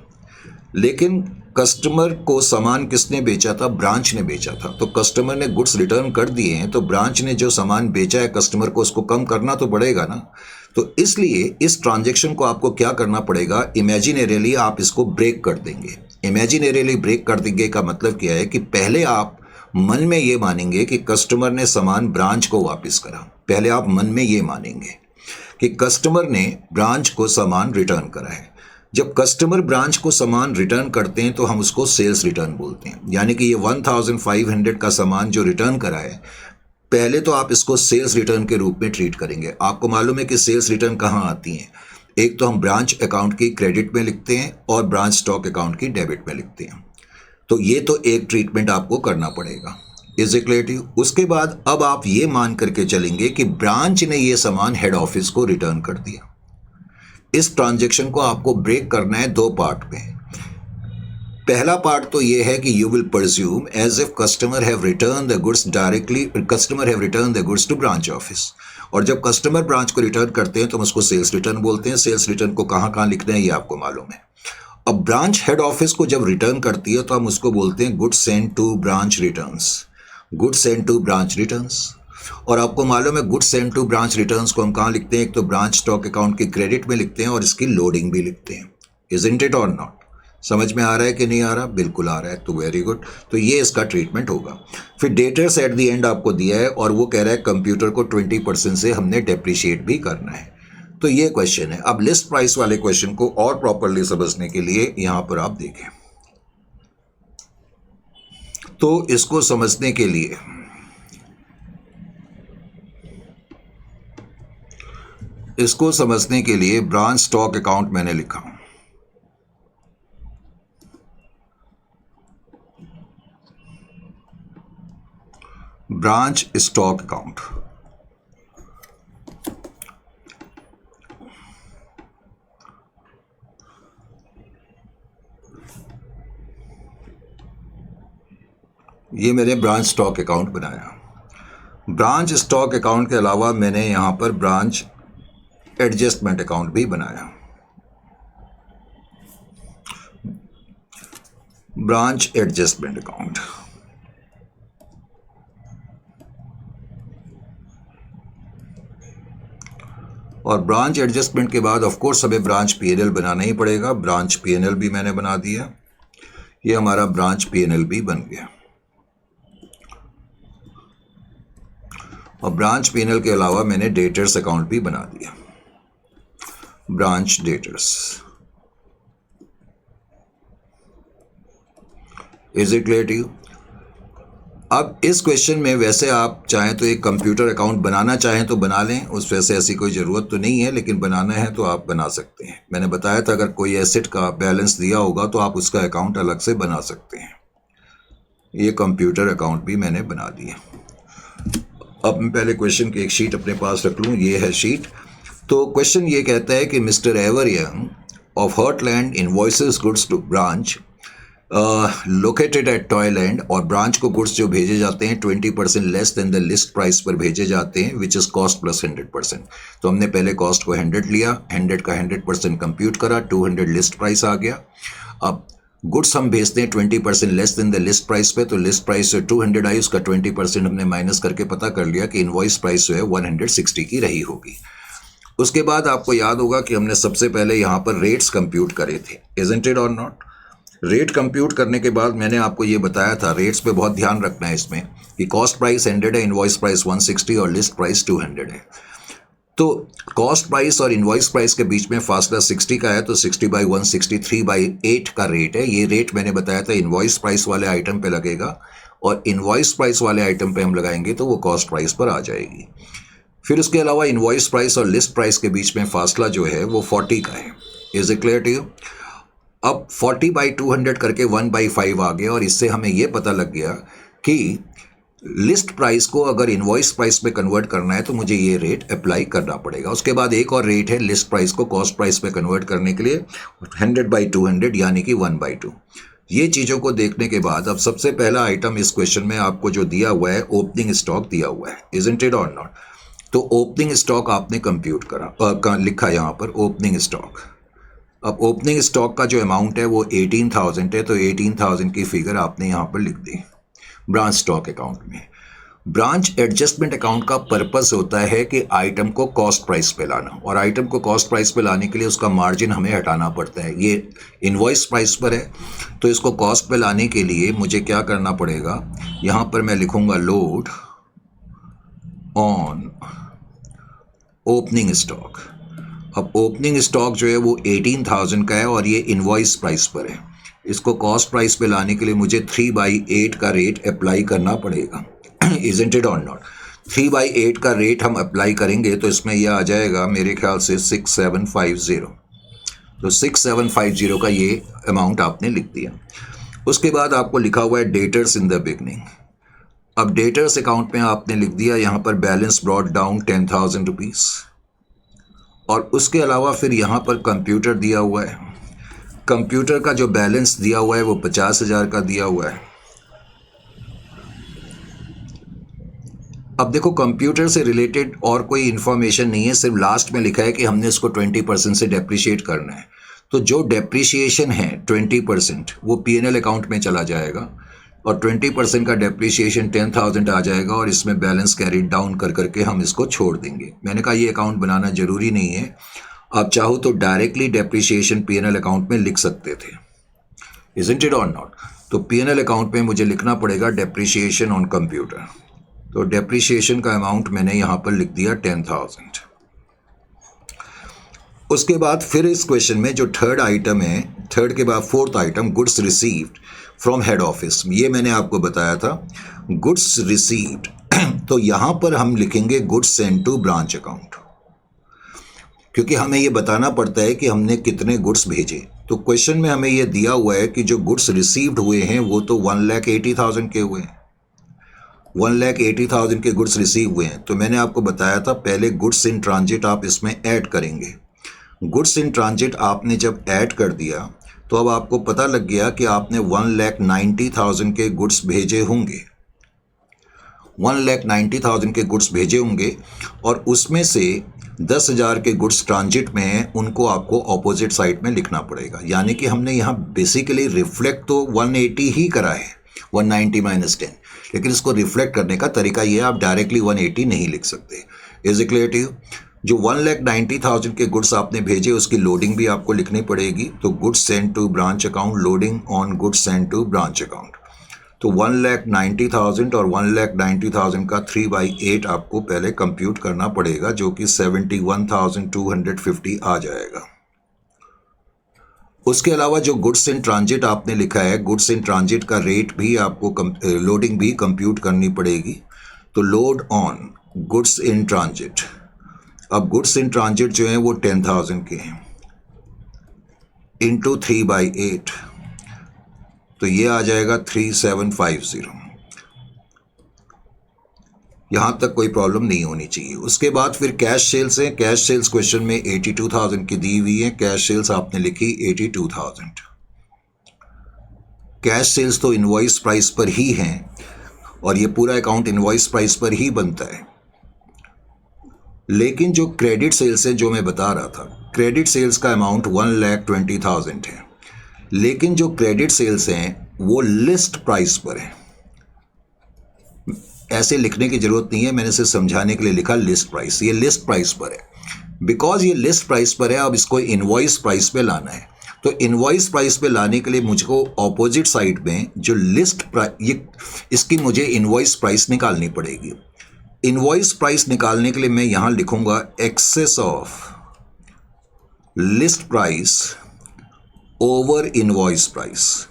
लेकिन कस्टमर को सामान किसने बेचा था, ब्रांच ने बेचा था। तो कस्टमर ने गुड्स रिटर्न कर दिए हैं तो ब्रांच ने जो सामान बेचा है कस्टमर को उसको कम करना तो पड़ेगा ना। तो इसलिए इस ट्रांजेक्शन को आपको क्या करना पड़ेगा, इमेजिनरीली आप इसको ब्रेक कर देंगे। इमेजिनरीली ब्रेक कर देंगे का मतलब क्या है कि पहले आप मन में ये मानेंगे कि कस्टमर ने सामान ब्रांच को वापस करा। पहले आप मन में ये मानेंगे कि कस्टमर ने ब्रांच को सामान रिटर्न करा है। जब कस्टमर ब्रांच को सामान रिटर्न करते हैं तो हम उसको सेल्स रिटर्न बोलते हैं। यानी कि ये 1500 का सामान जो रिटर्न करा है, पहले तो आप इसको सेल्स रिटर्न के रूप में ट्रीट करेंगे। आपको मालूम है कि सेल्स रिटर्न कहाँ आती हैं, एक तो हम ब्रांच अकाउंट की क्रेडिट में लिखते हैं और ब्रांच स्टॉक अकाउंट की डेबिट में लिखते हैं। तो ये तो एक ट्रीटमेंट आपको करना पड़ेगा। Is it clear to you? उसके बाद अब आप ये मान करके चलेंगे कि ब्रांच ने ये सामान हेड ऑफिस को रिटर्न कर दिया। इस ट्रांजैक्शन को आपको ब्रेक करना है दो पार्ट में। पहला पार्ट तो ये है कि you will presume as if customer have return the goods directly, customer have return the goods to branch office. और जब कस्टमर ब्रांच को रिटर्न करते हैं तो हम उसको सेल्स रिटर्न बोलते हैं। सेल्स रिटर्न को कहाँ कहाँ लिखना है ये आपको मालूम है। अब ब्रांच हेड ऑफिस को जब रिटर्न करती है तो हम उसको बोलते हैं goods send to branch returns, goods send to branch returns. और आपको मालूम है goods send to branch returns को हम कहाँ लिखते हैं, एक तो ब्रांच स्टॉक अकाउंट की क्रेडिट में लिखते हैं और इसकी लोडिंग भी लिखते हैं। इजंट इट और नॉट? समझ में आ रहा है कि नहीं आ रहा? बिल्कुल आ रहा है, तो वेरी गुड। तो ये इसका ट्रीटमेंट होगा। फिर डेटर्स एट द एंड आपको दिया है और वो कह रहा है कंप्यूटर को 20% से हमने डेप्रिशिएट भी करना है। तो ये क्वेश्चन है। अब लिस्ट प्राइस वाले क्वेश्चन को और प्रॉपरली समझने के लिए यहां पर आप देखें। तो इसको समझने के लिए ब्रांच स्टॉक अकाउंट मैंने लिखा, ब्रांच स्टॉक अकाउंट। ये मैंने ब्रांच स्टॉक अकाउंट बनाया। ब्रांच स्टॉक अकाउंट के अलावा मैंने यहां पर ब्रांच एडजस्टमेंट अकाउंट भी बनाया। Branch adjustment account. और ब्रांच एडजस्टमेंट के बाद ऑफ कोर्स हमें ब्रांच पीएनएल बनाना ही पड़ेगा। ब्रांच पीएनएल भी मैंने बना दिया। ये हमारा ब्रांच पीएनएल भी बन गया। और ब्रांच पीएनएल के अलावा मैंने डेटर्स अकाउंट भी बना दिया, branch debtors. Is it clear to you? अब इस क्वेश्चन में वैसे आप चाहें तो एक कंप्यूटर अकाउंट बनाना चाहें तो बना लें, उस वैसे ऐसी कोई ज़रूरत तो नहीं है, लेकिन बनाना है तो आप बना सकते हैं। मैंने बताया था अगर कोई एसेट का बैलेंस दिया होगा तो आप उसका अकाउंट अलग से बना सकते हैं। ये कंप्यूटर अकाउंट भी मैंने बना दिया। अब मैं पहले क्वेश्चन की एक शीट अपने पास रख लूँ। ये है शीट। तो क्वेश्चन ये कहता है कि mister Ever Young of Heartland invoices goods to branch located at Toyland, और ब्रांच को गुड्स जो भेजे जाते हैं 20% less than the list price पर भेजे जाते हैं, विच इज कॉस्ट प्लस 100%। तो हमने पहले कॉस्ट को 100 लिया, 100 का 100% कंप्यूट करा, 200 लिस्ट प्राइस आ गया। अब गुड्स हम भेजते हैं 20% less than the list price पे, तो लिस्ट प्राइस जो 200 आई उसका 20% हमने माइनस करके पता कर लिया कि इनवॉइस प्राइस जो है 160 की रही होगी। उसके बाद आपको याद होगा कि हमने सबसे पहले यहाँ पर रेट्स कंप्यूट करे थे, इजंट इट और नॉट। रेट कंप्यूट करने के बाद मैंने आपको ये बताया था, रेट्स पे बहुत ध्यान रखना है इसमें, कि कॉस्ट प्राइस 100 है, इनवॉइस प्राइस 160 और लिस्ट प्राइस 200 है। तो कॉस्ट प्राइस और इनवॉइस प्राइस के बीच में फासला 60 का है, तो 60/160 3/8 का रेट है। ये रेट मैंने बताया था इनवॉइस प्राइस वाले आइटम पे लगेगा, और इनवॉइस प्राइस वाले आइटम पे हम लगाएंगे तो वो कॉस्ट प्राइस पर आ जाएगी। फिर उसके अलावा इनवॉइस प्राइस और लिस्ट प्राइस के बीच में फासला जो है वो 40 का है। Is it clear to you? अब 40/200 करके 1/5 आ गया, और इससे हमें यह पता लग गया कि लिस्ट प्राइस को अगर इनवॉइस प्राइस में कन्वर्ट करना है तो मुझे ये रेट अप्लाई करना पड़ेगा। उसके बाद एक और रेट है लिस्ट प्राइस को कॉस्ट प्राइस में कन्वर्ट करने के लिए, 100/200 यानी कि 1/2। ये चीज़ों को देखने के बाद अब सबसे पहला आइटम इस क्वेश्चन में आपको जो दिया हुआ है, ओपनिंग स्टॉक दिया हुआ है, इजंट इट और नॉट। तो ओपनिंग स्टॉक आपने कंप्यूट करा, लिखा यहाँ पर ओपनिंग स्टॉक। अब ओपनिंग स्टॉक का जो अमाउंट है वो 18,000 है, तो 18,000 की फिगर आपने यहाँ पर लिख दी ब्रांच स्टॉक अकाउंट में। ब्रांच एडजस्टमेंट अकाउंट का पर्पस होता है कि आइटम को कॉस्ट प्राइस पे लाना, और आइटम को कॉस्ट प्राइस पे लाने के लिए उसका मार्जिन हमें हटाना पड़ता है। ये इनवॉइस प्राइस पर है, तो इसको कॉस्ट पे लाने के लिए मुझे क्या करना पड़ेगा, यहाँ पर मैं लिखूंगा लोड ऑन ओपनिंग स्टॉक। अब ओपनिंग स्टॉक जो है वो 18,000 का है, और ये इनवॉइस प्राइस पर है। इसको कॉस्ट प्राइस पे लाने के लिए मुझे 3/8 का रेट अप्लाई करना पड़ेगा, इजंट इट और नॉट। 3/8 का रेट हम अप्लाई करेंगे तो इसमें यह आ जाएगा मेरे ख्याल से 6750। तो 6750 का ये अमाउंट आपने लिख दिया। उसके बाद आपको लिखा हुआ है डेटर्स इन द बिगनिंग। अब डेटर्स अकाउंट में आपने लिख दिया यहाँ पर बैलेंस ब्रॉट डाउन 10,000 रुपीज़, और उसके अलावा फिर यहाँ पर कंप्यूटर दिया हुआ है। कंप्यूटर का जो बैलेंस दिया हुआ है वो 50,000 का दिया हुआ है। अब देखो कंप्यूटर से रिलेटेड और कोई इन्फॉर्मेशन नहीं है, सिर्फ लास्ट में लिखा है कि हमने इसको 20% से डेप्रिशिएट करना है। तो जो डेप्रिशिएशन है 20% वो P&L अकाउंट में चला जाएगा, और 20% का डेप्रिशिएशन 10,000 आ जाएगा, और इसमें बैलेंस कैरी डाउन कर करके हम इसको छोड़ देंगे। मैंने कहा ये अकाउंट बनाना जरूरी नहीं है, आप चाहो तो डायरेक्टली डेप्रिशिएशन P&L अकाउंट में लिख सकते थे, इजंट इट और नॉट। तो P&L अकाउंट में मुझे लिखना पड़ेगा डेप्रिशिएशन ऑन कंप्यूटर। तो डेप्रिशिएशन का अमाउंट मैंने यहाँ पर लिख दिया 10,000। उसके बाद फिर इस क्वेश्चन में जो थर्ड आइटम है, थर्ड के बाद fourth item goods received from head office, ये मैंने आपको बताया था गुड्स रिसीव्ड। तो यहाँ पर हम लिखेंगे goods send to branch account, क्योंकि हमें ये बताना पड़ता है कि हमने कितने गुड्स भेजे। तो क्वेश्चन में हमें ये दिया हुआ है कि जो गुड्स रिसीव्ड हुए हैं वो तो 1,80,000 के हुए हैं, 1,80,000 के गुड्स रिसीव हुए हैं। तो मैंने आपको बताया था पहले गुड्स इन ट्रांजिट आप इसमें ऐड करेंगे। गुड्स इन ट्रांजिट आपने जब ऐड कर दिया तो अब आपको पता लग गया कि आपने 1,90,000 के गुड्स भेजे होंगे, 1,90,000 के गुड्स भेजे होंगे, और उसमें से 10,000 के गुड्स ट्रांजिट में हैं, उनको आपको ऑपोजिट साइड में लिखना पड़ेगा। यानी कि हमने यहाँ बेसिकली रिफ्लेक्ट तो 180 ही करा है, 190 - 10, लेकिन इसको रिफ्लेक्ट करने का तरीका ये है, आप डायरेक्टली 180 नहीं लिख सकते। Is it clear to you? जो 1,90,000 के गुड्स आपने भेजे उसकी लोडिंग भी आपको लिखनी पड़ेगी। तो goods send to branch account, loading on goods send to branch account. तो 1,90,000 और 1,90,000 का 3/8 आपको पहले कंप्यूट करना पड़ेगा, जो कि 71,250 आ जाएगा। उसके अलावा जो गुड्स इन ट्रांजिट आपने लिखा है, गुड्स इन ट्रांजिट का रेट भी आपको लोडिंग भी कंप्यूट करनी पड़ेगी। तो load on goods in transit, अब गुड्स इन ट्रांजिट जो है वो 10,000 के हैं, इंटू 3/8, तो ये आ जाएगा 3750। यहाँ तक कोई प्रॉब्लम नहीं होनी चाहिए। उसके बाद फिर कैश सेल्स है। कैश सेल्स क्वेश्चन में 82,000 की दी हुई है, कैश सेल्स आपने लिखी 82,000। कैश सेल्स तो इनवॉइस प्राइस पर ही हैं और ये पूरा अकाउंट इनवॉइस प्राइस पर ही बनता है। लेकिन जो क्रेडिट सेल्स है, जो मैं बता रहा था, क्रेडिट सेल्स का अमाउंट 1,20,000 है, लेकिन जो क्रेडिट सेल्स हैं वो लिस्ट प्राइस पर है। ऐसे लिखने की जरूरत नहीं है, मैंने इसे समझाने के लिए लिखा लिस्ट प्राइस। ये लिस्ट प्राइस पर है, बिकॉज ये लिस्ट प्राइस पर है। अब इसको इनवॉइस प्राइस पे लाना है, तो इनवॉइस प्राइस पे लाने के लिए मुझको ऑपोजिट साइड में जो लिस्ट प्राइस, इसकी मुझे इनवॉइस प्राइस निकालनी पड़ेगी। इनवॉइस प्राइस निकालने के लिए मैं यहां लिखूंगा excess of list price over invoice price,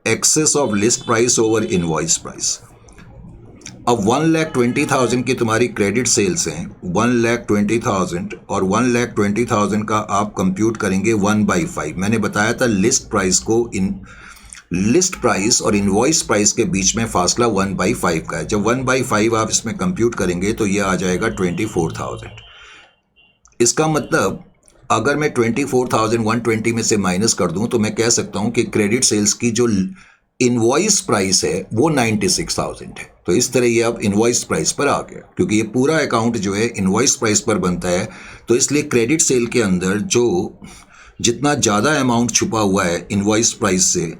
excess of list price over invoice price. अब 1,20,000 की तुम्हारी क्रेडिट सेल्स हैं, 1,20,000 और 1,20,000 का आप कंप्यूट करेंगे 1/5। मैंने बताया था लिस्ट प्राइस को, इन लिस्ट प्राइस और इनवॉइस प्राइस के बीच में फासला 1/5 का है। जब 1/5 आप इसमें कंप्यूट करेंगे तो ये आ जाएगा 24,000। इसका मतलब अगर मैं 24,000 120 में से माइनस कर दूं तो मैं कह सकता हूं कि क्रेडिट सेल्स की जो इनवॉइस प्राइस है वो 96,000 है। तो इस तरह ये अब इनवॉइस प्राइस पर आ गया, क्योंकि ये पूरा अकाउंट जो है इनवॉइस प्राइस पर बनता है। तो इसलिए क्रेडिट सेल के अंदर जो जितना ज़्यादा अमाउंट छुपा हुआ है इनवॉइस प्राइस से,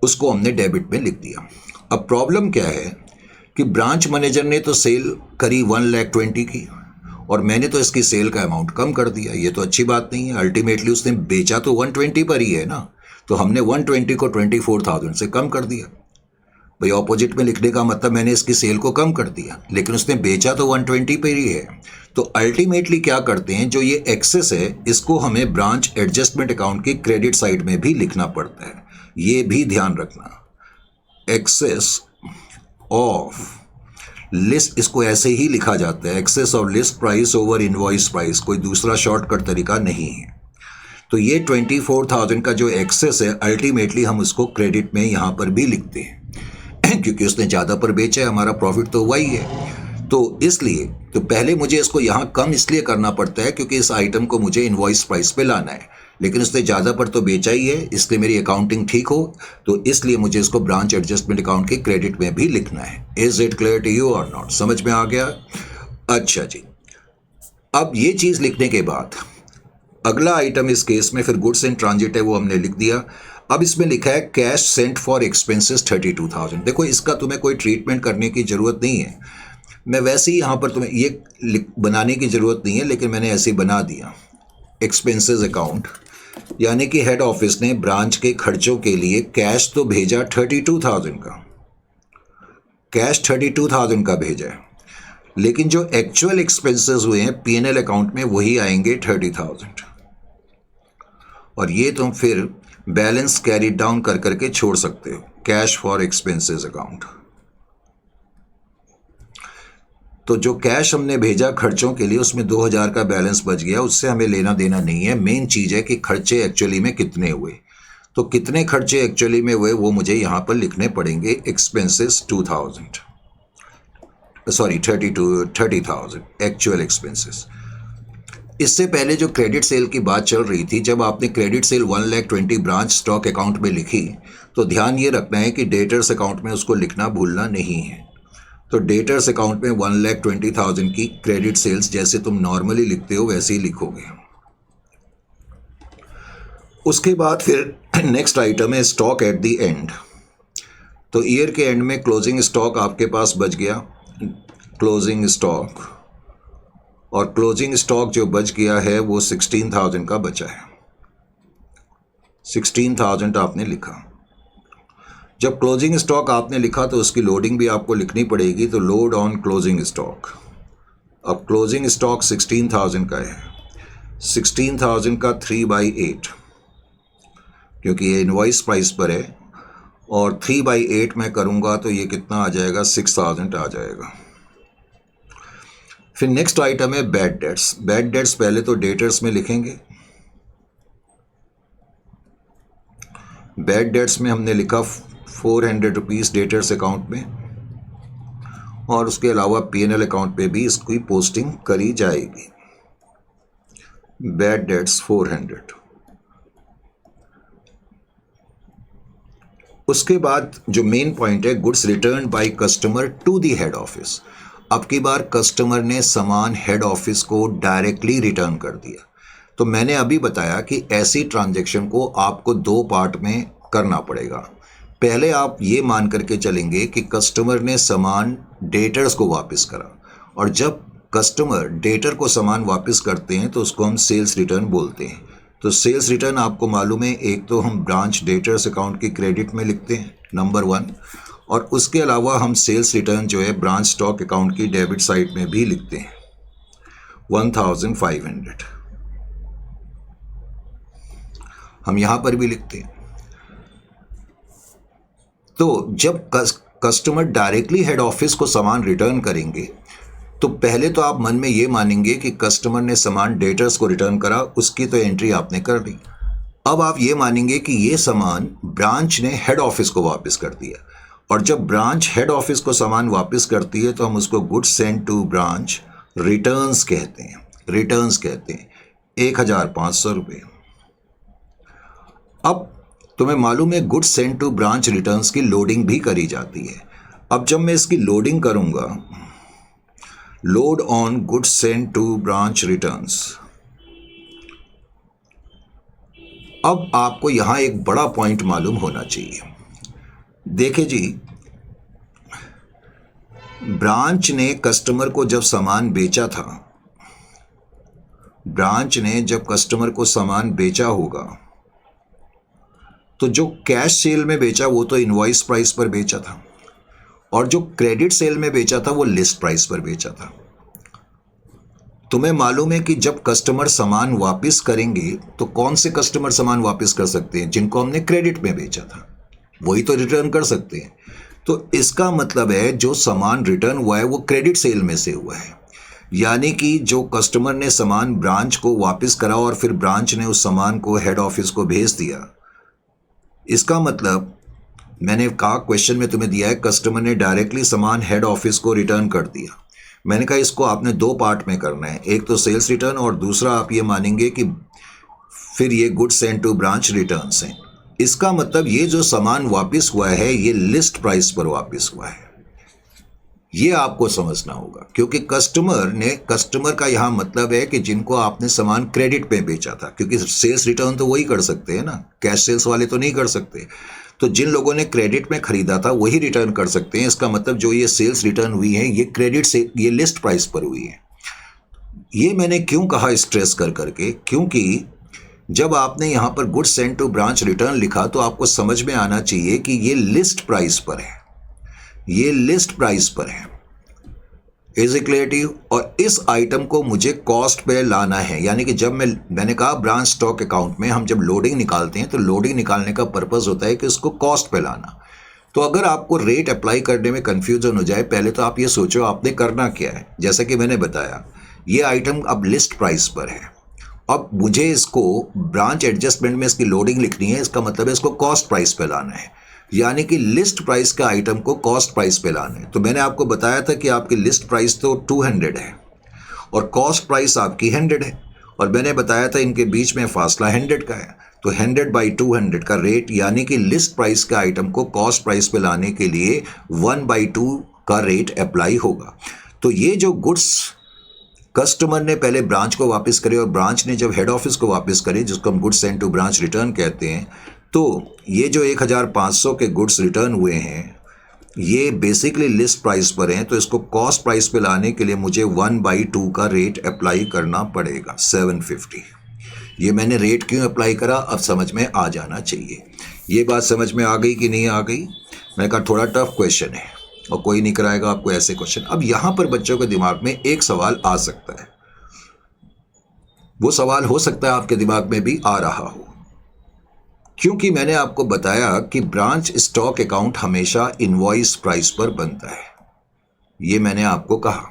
उसको हमने डेबिट में लिख दिया। अब प्रॉब्लम क्या है कि ब्रांच मैनेजर ने तो सेल करी 1,20,000 की और मैंने तो इसकी सेल का अमाउंट कम कर दिया। ये तो अच्छी बात नहीं है। अल्टीमेटली उसने बेचा तो 120 पर ही है ना, तो हमने 120 को 24,000 से कम कर दिया। भाई ऑपोजिट में लिखने का मतलब मैंने इसकी सेल को कम कर दिया, लेकिन उसने बेचा तो 120 पर ही है। तो अल्टीमेटली क्या करते हैं, जो ये एक्सेस है इसको हमें ब्रांच एडजस्टमेंट अकाउंट की क्रेडिट साइड में भी लिखना पड़ता है। ये भी ध्यान रखना, एक्सेस ऑफ लिस्ट, इसको ऐसे ही लिखा जाता है, excess of list price over invoice price, कोई दूसरा शॉर्टकट तरीका नहीं है। तो ये 24,000 का जो एक्सेस है अल्टीमेटली हम उसको क्रेडिट में यहां पर भी लिखते हैं क्योंकि उसने ज़्यादा पर बेचा है, हमारा प्रॉफिट तो वही है। तो इसलिए तो पहले मुझे इसको यहां कम इसलिए करना पड़ता है क्योंकि इस आइटम को मुझे इनवॉइस प्राइस पे लाना है, लेकिन उसने ज़्यादा पर तो बेचा ही है, इसलिए मेरी अकाउंटिंग ठीक हो, तो इसलिए मुझे इसको ब्रांच एडजस्टमेंट अकाउंट के क्रेडिट में भी लिखना है। Is it clear to you और नॉट? समझ में आ गया? अच्छा जी, अब ये चीज़ लिखने के बाद अगला आइटम इस केस में फिर गुड्स इन ट्रांजिट है, वो हमने लिख दिया। अब इसमें लिखा है कैश सेंट फॉर एक्सपेंसेस 32,000। देखो इसका तुम्हें कोई ट्रीटमेंट करने की ज़रूरत नहीं है, मैं वैसे ही यहाँ पर तुम्हें ये बनाने की ज़रूरत नहीं है, लेकिन मैंने ऐसे ही बना दिया। एक्सपेंसेस अकाउंट, यानी कि हेड ऑफिस ने ब्रांच के खर्चों के लिए कैश तो भेजा 32,000 का, कैश 32,000 का भेजा है, लेकिन जो एक्चुअल एक्सपेंसेस हुए हैं पीएनएल अकाउंट में वही आएंगे 30,000। और ये तुम फिर बैलेंस कैरी डाउन कर करके छोड़ सकते हो, कैश फॉर एक्सपेंसेस अकाउंट। तो जो कैश हमने भेजा खर्चों के लिए उसमें 2,000 का बैलेंस बच गया, उससे हमें लेना देना नहीं है। मेन चीज़ है कि खर्चे एक्चुअली में कितने हुए। तो कितने खर्चे एक्चुअली में हुए वो मुझे यहाँ पर लिखने पड़ेंगे, एक्सपेंसेस 2,000, सॉरी 30,000 एक्चुअल एक्सपेंसेस। इससे पहले जो क्रेडिट सेल की बात चल रही थी, जब आपने credit sale 1,20,000 branch stock account में लिखी, तो ध्यान ये रखना है कि डेटर्स अकाउंट में उसको लिखना भूलना नहीं है। तो डेटर्स अकाउंट में 1,20,000 की क्रेडिट सेल्स जैसे तुम नॉर्मली लिखते हो वैसे ही लिखोगे। उसके बाद फिर नेक्स्ट आइटम है स्टॉक एट द एंड। तो ईयर के एंड में क्लोजिंग स्टॉक आपके पास बच गया, क्लोजिंग स्टॉक, और क्लोजिंग स्टॉक जो बच गया है वो 16,000 का बचा है। 16,000 आपने लिखा। जब क्लोजिंग स्टॉक आपने लिखा तो उसकी लोडिंग भी आपको लिखनी पड़ेगी, तो लोड ऑन क्लोजिंग स्टॉक। अब क्लोजिंग स्टॉक 16,000 का है, 16,000 का 3/8, क्योंकि ये इनवॉइस प्राइस पर है, और 3/8 मैं करूंगा तो ये कितना आ जाएगा, 6,000 आ जाएगा। फिर नेक्स्ट आइटम है बैड डेट्स। बैड डेट्स पहले तो डेटर्स में लिखेंगे। बैड डेट्स में हमने लिखा 400 रुपीज़ डेटर्स अकाउंट में, और उसके अलावा पीएनएल अकाउंट पे भी इसकी पोस्टिंग करी जाएगी। Bad debts 400। उसके बाद जो मेन पॉइंट है, goods return by customer to the head office. अब की बार कस्टमर ने सामान हेड ऑफिस को डायरेक्टली रिटर्न कर दिया। तो मैंने अभी बताया कि ऐसी ट्रांजैक्शन को आपको दो पार्ट में करना पड़ेगा। पहले आप ये मान करके चलेंगे कि कस्टमर ने सामान डेटर्स को वापस करा, और जब कस्टमर डेटर को सामान वापस करते हैं तो उसको हम सेल्स रिटर्न बोलते हैं। तो सेल्स रिटर्न आपको मालूम है, एक तो हम ब्रांच डेटर्स अकाउंट की क्रेडिट में लिखते हैं, नंबर 1, और उसके अलावा हम सेल्स रिटर्न जो है ब्रांच स्टॉक अकाउंट की डेबिट साइड में भी लिखते हैं 1500 हम यहां पर भी लिखते हैं। तो जब कस्टमर डायरेक्टली हेड ऑफिस को सामान रिटर्न करेंगे तो पहले तो आप मन में ये मानेंगे कि कस्टमर ने सामान डेटर्स को रिटर्न करा, उसकी तो एंट्री आपने कर दी। अब आप ये मानेंगे कि ये सामान ब्रांच ने हेड ऑफिस को वापस कर दिया, और जब ब्रांच हेड ऑफिस को सामान वापस करती है तो हम उसको goods send to branch returns कहते हैं 1500 रुपये। अब तुम्हें मालूम है goods send to branch returns की लोडिंग भी करी जाती है। अब जब मैं इसकी लोडिंग करूंगा, load on goods send to branch returns, अब आपको यहां एक बड़ा पॉइंट मालूम होना चाहिए। देखिए जी, ब्रांच ने कस्टमर को जब सामान बेचा था, ब्रांच ने जब कस्टमर को सामान बेचा होगा तो जो कैश सेल में बेचा वो तो इनवॉइस प्राइस पर बेचा था, और जो क्रेडिट सेल में बेचा था वो लिस्ट प्राइस पर बेचा था। तुम्हें मालूम है कि जब कस्टमर सामान वापस करेंगे तो कौन से कस्टमर सामान वापस कर सकते हैं? जिनको हमने क्रेडिट में बेचा था वही तो रिटर्न कर सकते हैं। तो इसका मतलब है जो सामान रिटर्न हुआ है वो क्रेडिट सेल में से हुआ है, यानी कि जो कस्टमर ने सामान ब्रांच को वापस करा और फिर ब्रांच ने उस सामान को हेड ऑफिस को भेज दिया। इसका मतलब मैंने कहा क्वेश्चन में तुम्हें दिया है कस्टमर ने डायरेक्टली सामान हेड ऑफिस को रिटर्न कर दिया। मैंने कहा इसको आपने दो पार्ट में करना है, एक तो सेल्स रिटर्न और दूसरा आप ये मानेंगे कि फिर ये goods send to branch returns हैं। इसका मतलब ये जो सामान वापस हुआ है ये लिस्ट प्राइस पर वापस हुआ है, ये आपको समझना होगा। क्योंकि कस्टमर का यहां मतलब है कि जिनको आपने सामान क्रेडिट पे बेचा था, क्योंकि सेल्स रिटर्न तो वही कर सकते हैं ना, कैश सेल्स वाले तो नहीं कर सकते। तो जिन लोगों ने क्रेडिट में खरीदा था वही रिटर्न कर सकते हैं। इसका मतलब जो ये सेल्स रिटर्न हुई है ये क्रेडिट से, ये लिस्ट प्राइस पर हुई है। ये मैंने क्यों कहा स्ट्रेस कर करके, क्योंकि जब आपने यहां पर goods send to branch return लिखा तो आपको समझ में आना चाहिए कि ये लिस्ट प्राइस पर है, ये लिस्ट प्राइस पर है। Is it clear to you? और इस आइटम को मुझे कॉस्ट पे लाना है, यानी कि जब मैंने कहा ब्रांच स्टॉक अकाउंट में हम जब लोडिंग निकालते हैं तो लोडिंग निकालने का पर्पस होता है कि इसको कॉस्ट पे लाना। तो अगर आपको रेट अप्लाई करने में कंफ्यूजन हो जाए, पहले तो आप ये सोचो आपने करना क्या है। जैसा कि मैंने बताया ये आइटम अब लिस्ट प्राइस पर है, अब मुझे इसको ब्रांच एडजस्टमेंट में इसकी लोडिंग लिखनी है, इसका मतलब है इसको कॉस्ट प्राइस पे लाना है, यानी कि लिस्ट प्राइस का आइटम को कॉस्ट प्राइस पे लाना है। तो मैंने आपको बताया था कि आपकी लिस्ट प्राइस तो 200 है और कॉस्ट प्राइस आपकी 100 है, और मैंने बताया था इनके बीच में फासला 100 का है। तो 100/200 का रेट, यानी कि लिस्ट प्राइस का आइटम को कॉस्ट प्राइस पे लाने के लिए 1/2 का रेट अप्लाई होगा। तो ये जो गुड्स कस्टमर ने पहले ब्रांच को वापस करे और ब्रांच ने जब हेड ऑफिस को वापस करे, जिसको हम goods send to branch return कहते हैं, तो ये जो 1500 के गुड्स रिटर्न हुए हैं ये बेसिकली लिस्ट प्राइस पर हैं। तो इसको कॉस्ट प्राइस पे लाने के लिए मुझे 1/2 का रेट अप्लाई करना पड़ेगा, 750। ये मैंने रेट क्यों अप्लाई करा अब समझ में आ जाना चाहिए। ये बात समझ में आ गई कि नहीं आ गई? मैंने कहा थोड़ा टफ क्वेश्चन है और कोई नहीं कराएगा आपको ऐसे क्वेश्चन। अब यहां पर बच्चों के दिमाग में एक सवाल आ सकता है, वो सवाल हो सकता है आपके दिमाग में भी आ रहा हो, क्योंकि मैंने आपको बताया कि ब्रांच स्टॉक अकाउंट हमेशा इनवॉइस प्राइस पर बनता है, ये मैंने आपको कहा।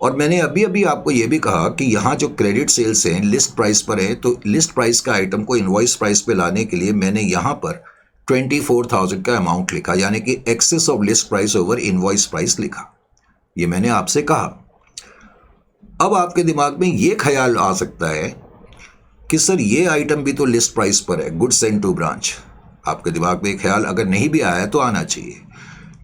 और मैंने अभी अभी आपको ये भी कहा कि यहाँ जो क्रेडिट सेल्स हैं लिस्ट प्राइस पर है, तो लिस्ट प्राइस का आइटम को इनवॉइस प्राइस पे लाने के लिए मैंने यहाँ पर 24,000 का अमाउंट लिखा, यानी कि excess of list price over invoice price लिखा, ये मैंने आपसे कहा। अब आपके दिमाग में ये ख्याल आ सकता है कि सर ये आइटम भी तो लिस्ट प्राइस पर है, गुड्स सेंड टू ब्रांच। आपके दिमाग में ख्याल अगर नहीं भी आया तो आना चाहिए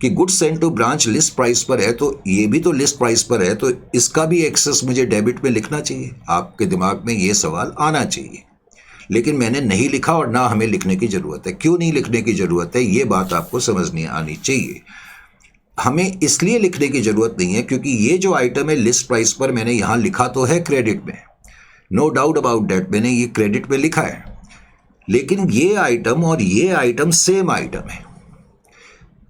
कि goods sent to branch list price पर है, तो ये भी तो लिस्ट प्राइस पर है, तो इसका भी एक्सेस मुझे डेबिट में लिखना चाहिए। आपके दिमाग में ये सवाल आना चाहिए, लेकिन मैंने नहीं लिखा और ना हमें लिखने की ज़रूरत है। क्यों नहीं लिखने की ज़रूरत है, ये बात आपको समझनी आनी चाहिए। हमें इसलिए लिखने की ज़रूरत नहीं है क्योंकि ये जो आइटम है लिस्ट प्राइस पर, मैंने यहाँ लिखा तो है क्रेडिट में, नो डाउट अबाउट डैट, मैंने ये क्रेडिट में लिखा है, लेकिन ये आइटम और ये आइटम सेम आइटम है।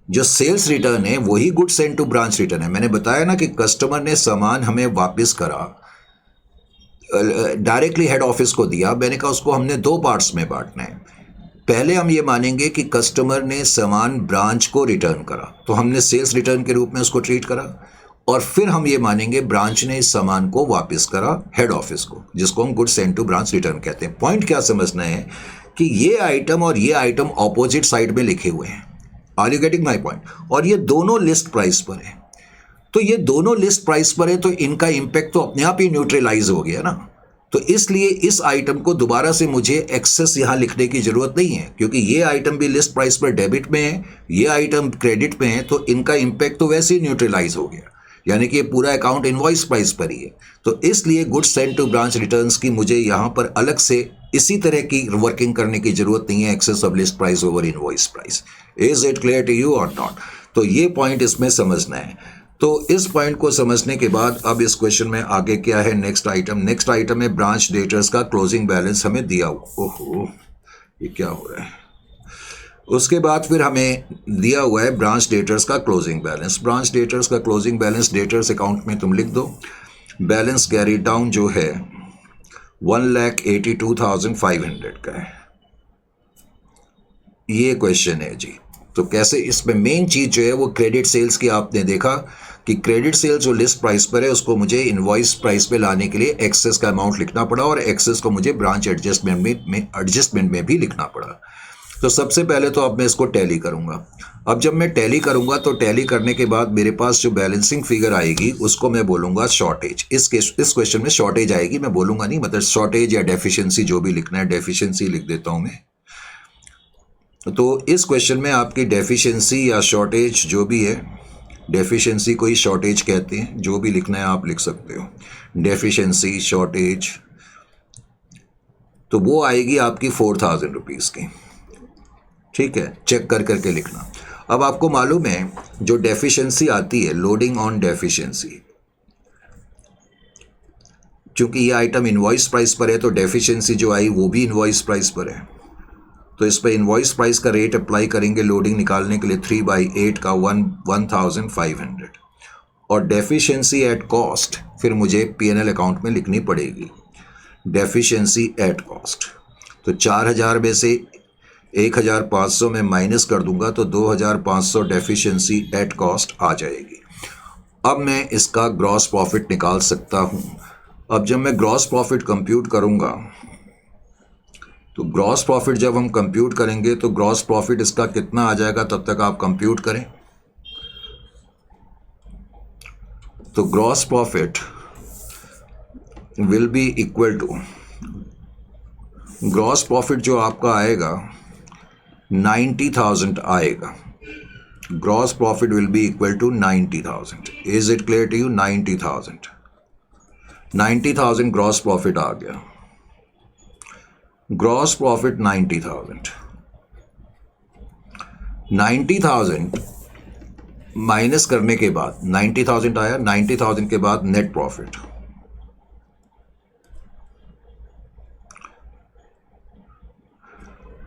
जो सेल्स रिटर्न है वही goods sent to branch return है। मैंने बताया ना कि कस्टमर ने सामान हमें वापस करा, डायरेक्टली हेड ऑफिस को दिया। मैंने कहा उसको हमने दो पार्ट्स में बांटना है। पहले हम ये मानेंगे कि कस्टमर ने सामान ब्रांच को रिटर्न करा, तो हमने सेल्स रिटर्न के रूप में उसको ट्रीट करा, और फिर हम ये मानेंगे ब्रांच ने इस सामान को वापस करा हेड ऑफिस को, जिसको हम goods sent to branch return कहते हैं। पॉइंट क्या समझना है कि ये आइटम और ये आइटम ऑपोजिट साइड में लिखे हुए हैं। Are you getting my point? और ये दोनों लिस्ट प्राइस पर है, तो ये दोनों लिस्ट प्राइस पर है, तो इनका इंपैक्ट तो अपने आप ही न्यूट्रलाइज हो गया ना। तो इसलिए इस आइटम को दोबारा से मुझे एक्सेस यहाँ लिखने की ज़रूरत नहीं है, क्योंकि ये आइटम भी लिस्ट प्राइस पर डेबिट में है, ये आइटम क्रेडिट में है, तो इनका इंपैक्ट तो वैसे ही न्यूट्रलाइज हो गया, यानी कि ये पूरा अकाउंट इनवॉइस प्राइस पर ही है। तो इसलिए goods sent to branch returns की मुझे यहाँ पर अलग से इसी तरह की वर्किंग करने की ज़रूरत नहीं है, excess of list price over invoice price. Is it clear to you और नॉट? तो ये पॉइंट इसमें समझना है। तो इस पॉइंट को समझने के बाद अब इस क्वेश्चन में आगे क्या है, नेक्स्ट आइटम है ब्रांच डेटर्स का क्लोजिंग बैलेंस हमें दिया हुआ। ओहो, ये क्या हो रहा है? उसके बाद फिर हमें दिया हुआ है ब्रांच डेटर्स का क्लोजिंग बैलेंस। ब्रांच डेटर्स का क्लोजिंग बैलेंस डेटर्स अकाउंट में तुम लिख दो। बैलेंस कैरी डाउन जो है 1,82,500 का है। ये क्वेश्चन है जी। तो कैसे, इसमें मेन चीज़ जो है वो क्रेडिट सेल्स की आपने देखा कि क्रेडिट सेल्स जो लिस्ट प्राइस पर है उसको मुझे इनवॉइस प्राइस पे लाने के लिए एक्सेस का अमाउंट लिखना पड़ा, और एक्सेस को मुझे ब्रांच एडजस्टमेंट में भी लिखना पड़ा। तो सबसे पहले तो अब मैं इसको टैली करूंगा। अब जब मैं टैली करूंगा तो टैली करने के बाद मेरे पास जो बैलेंसिंग फिगर आएगी उसको मैं बोलूंगा शॉर्टेज। इस क्वेश्चन में शॉर्टेज आएगी, मैं बोलूंगा नहीं, मतलब शॉर्टेज या डेफिशिएंसी जो भी लिखना है, डेफिशिएंसी लिख देता हूं मैं। तो इस क्वेश्चन में आपकी डेफिशिएंसी या शॉर्टेज जो भी है, डेफिशिएंसी को ही शॉर्टेज कहते हैं, जो भी लिखना है आप लिख सकते हो, डेफिशिएंसी शॉर्टेज, तो वो आएगी आपकी 4,000 रुपीज़ की। ठीक है, चेक कर करके लिखना। अब आपको मालूम है जो डेफिशिएंसी आती है, लोडिंग ऑन डेफिशिएंसी, क्योंकि ये आइटम इनवॉइस प्राइस पर है तो डेफिशिएंसी जो आई वो भी इनवॉइस प्राइस पर है, तो इस पर इनवॉइस प्राइस का रेट अप्लाई करेंगे लोडिंग निकालने के लिए 3/8 का 1,500, और डेफिशिएंसी एट कॉस्ट फिर मुझे P&L अकाउंट में लिखनी पड़ेगी, डेफिशिएंसी एट कॉस्ट। तो 4,000 में से 1,500 में माइनस कर दूंगा तो 2,500 डेफिशिएंसी एट कॉस्ट आ जाएगी। अब मैं इसका ग्रॉस प्रॉफिट निकाल सकता हूँ। अब जब मैं ग्रॉस प्रॉफिट कंप्यूट करूँगा तो ग्रॉस प्रॉफिट जब हम कंप्यूट करेंगे तो ग्रॉस प्रॉफिट इसका कितना आ जाएगा, तब तक आप कंप्यूट करें। तो gross profit will be equal to, gross profit जो आपका आएगा 90,000 आएगा। Gross profit will be equal to 90,000। Is it clear to you? 90,000 gross profit आ गया। ग्रॉस प्रॉफिट 90,000 माइनस करने के बाद 90,000 आया। 90,000 के बाद नेट प्रॉफिट,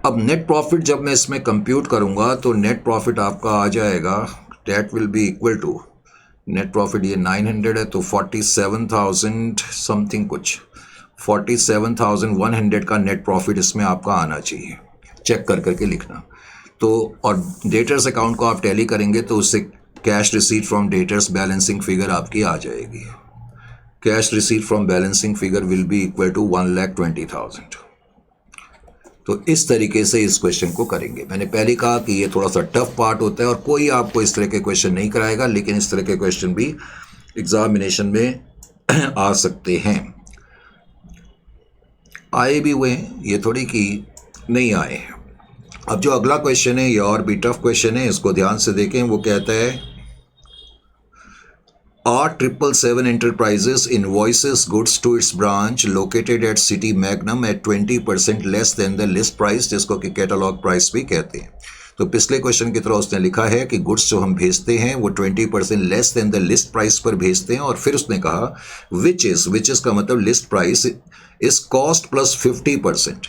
अब नेट प्रॉफिट जब मैं इसमें कंप्यूट करूंगा तो नेट प्रॉफिट आपका आ जाएगा, that will be equal to, net profit ये 900 है तो 47,000 समथिंग कुछ, 47,100 का नेट प्रॉफिट इसमें आपका आना चाहिए। चेक कर करके लिखना। तो और डेटर्स अकाउंट को आप टैली करेंगे तो उससे cash receipt from debtors balancing figure आपकी आ जाएगी। Cash receipt from balancing figure will be equal to 1,20,000। तो इस तरीके से इस क्वेश्चन को करेंगे। मैंने पहले कहा कि ये थोड़ा सा टफ पार्ट होता है और कोई आपको इस तरह के क्वेश्चन नहीं कराएगा, लेकिन इस तरह के क्वेश्चन भी एग्जामिनेशन में आ सकते हैं। आए भी हुए हैं, ये थोड़ी कि नहीं आए हैं। अब जो अगला क्वेश्चन है ये और भी टफ क्वेश्चन है, इसको ध्यान से देखें। वो कहता है R777 Enterprises invoices goods to its branch located at City Magnum at 20% less than the list price, जिसको कि कैटलॉग प्राइस भी कहते हैं। तो पिछले क्वेश्चन की तरह उसने लिखा है कि गुड्स जो हम भेजते हैं वो 20% less than the list price पर भेजते हैं, और फिर उसने कहा विच इज का मतलब list price is cost plus 50%।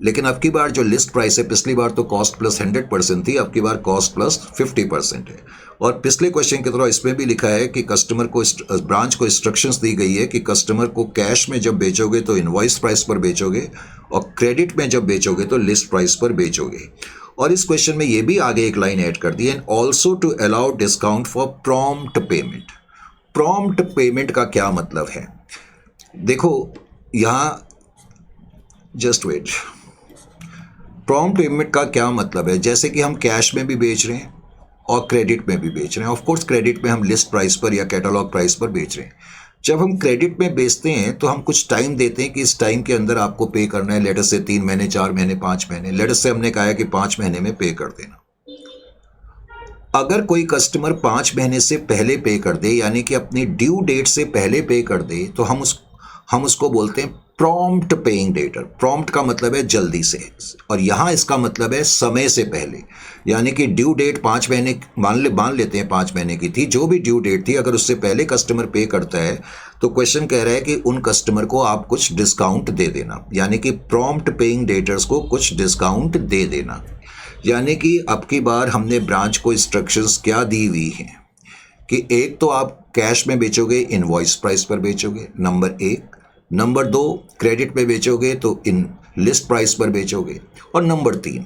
लेकिन अब की बार जो लिस्ट प्राइस है, पिछली बार तो कॉस्ट प्लस 100% थी, अब की बार कॉस्ट प्लस 50% है। और पिछले क्वेश्चन की तरह इसमें भी लिखा है कि कस्टमर को, ब्रांच को इंस्ट्रक्शंस दी गई है कि कस्टमर को कैश में जब बेचोगे तो इनवॉइस प्राइस पर बेचोगे, और क्रेडिट में जब बेचोगे तो लिस्ट प्राइस पर बेचोगे। और इस क्वेश्चन में ये भी आगे एक लाइन ऐड कर दी, and also to allow discount for prompt payment. Prompt payment का क्या मतलब है? देखो यहाँ जस्ट वेट, प्रॉम्प्ट पेमेंट का क्या मतलब है? जैसे कि हम कैश में भी बेच रहे हैं और क्रेडिट में भी बेच रहे हैं। ऑफ कोर्स क्रेडिट में हम लिस्ट प्राइस पर या कैटलॉग प्राइस पर बेच रहे हैं। जब हम क्रेडिट में बेचते हैं तो हम कुछ टाइम देते हैं कि इस टाइम के अंदर आपको पे करना है, लेटर से 3 महीने, 4 महीने, 5 महीने। लेटर से हमने कहा है कि 5 महीने में पे कर देना। अगर कोई कस्टमर 5 महीने से पहले पे कर दे, यानी कि अपनी ड्यू डेट से पहले पे कर दे, तो हम उसको बोलते हैं प्रॉम्प्ट पेइंग डेटर। प्रॉम्प्ट का मतलब है जल्दी से, और यहाँ इसका मतलब है समय से पहले। यानी कि ड्यू डेट 5 महीने मान लेते हैं 5 महीने की थी, जो भी ड्यू डेट थी, अगर उससे पहले कस्टमर पे करता है तो क्वेश्चन कह रहा है कि उन कस्टमर को आप कुछ डिस्काउंट दे देना, यानी कि प्रॉम्प्ट पेइंग डेटर्स को कुछ डिस्काउंट दे देना। यानी कि अब की बार हमने ब्रांच को इंस्ट्रक्शंस क्या दी हुई हैं कि एक तो आप कैश में बेचोगे, इनवॉइस प्राइस पर बेचोगे, नंबर 1। नंबर 2, क्रेडिट में बेचोगे तो इन लिस्ट प्राइस पर बेचोगे, और नंबर 3,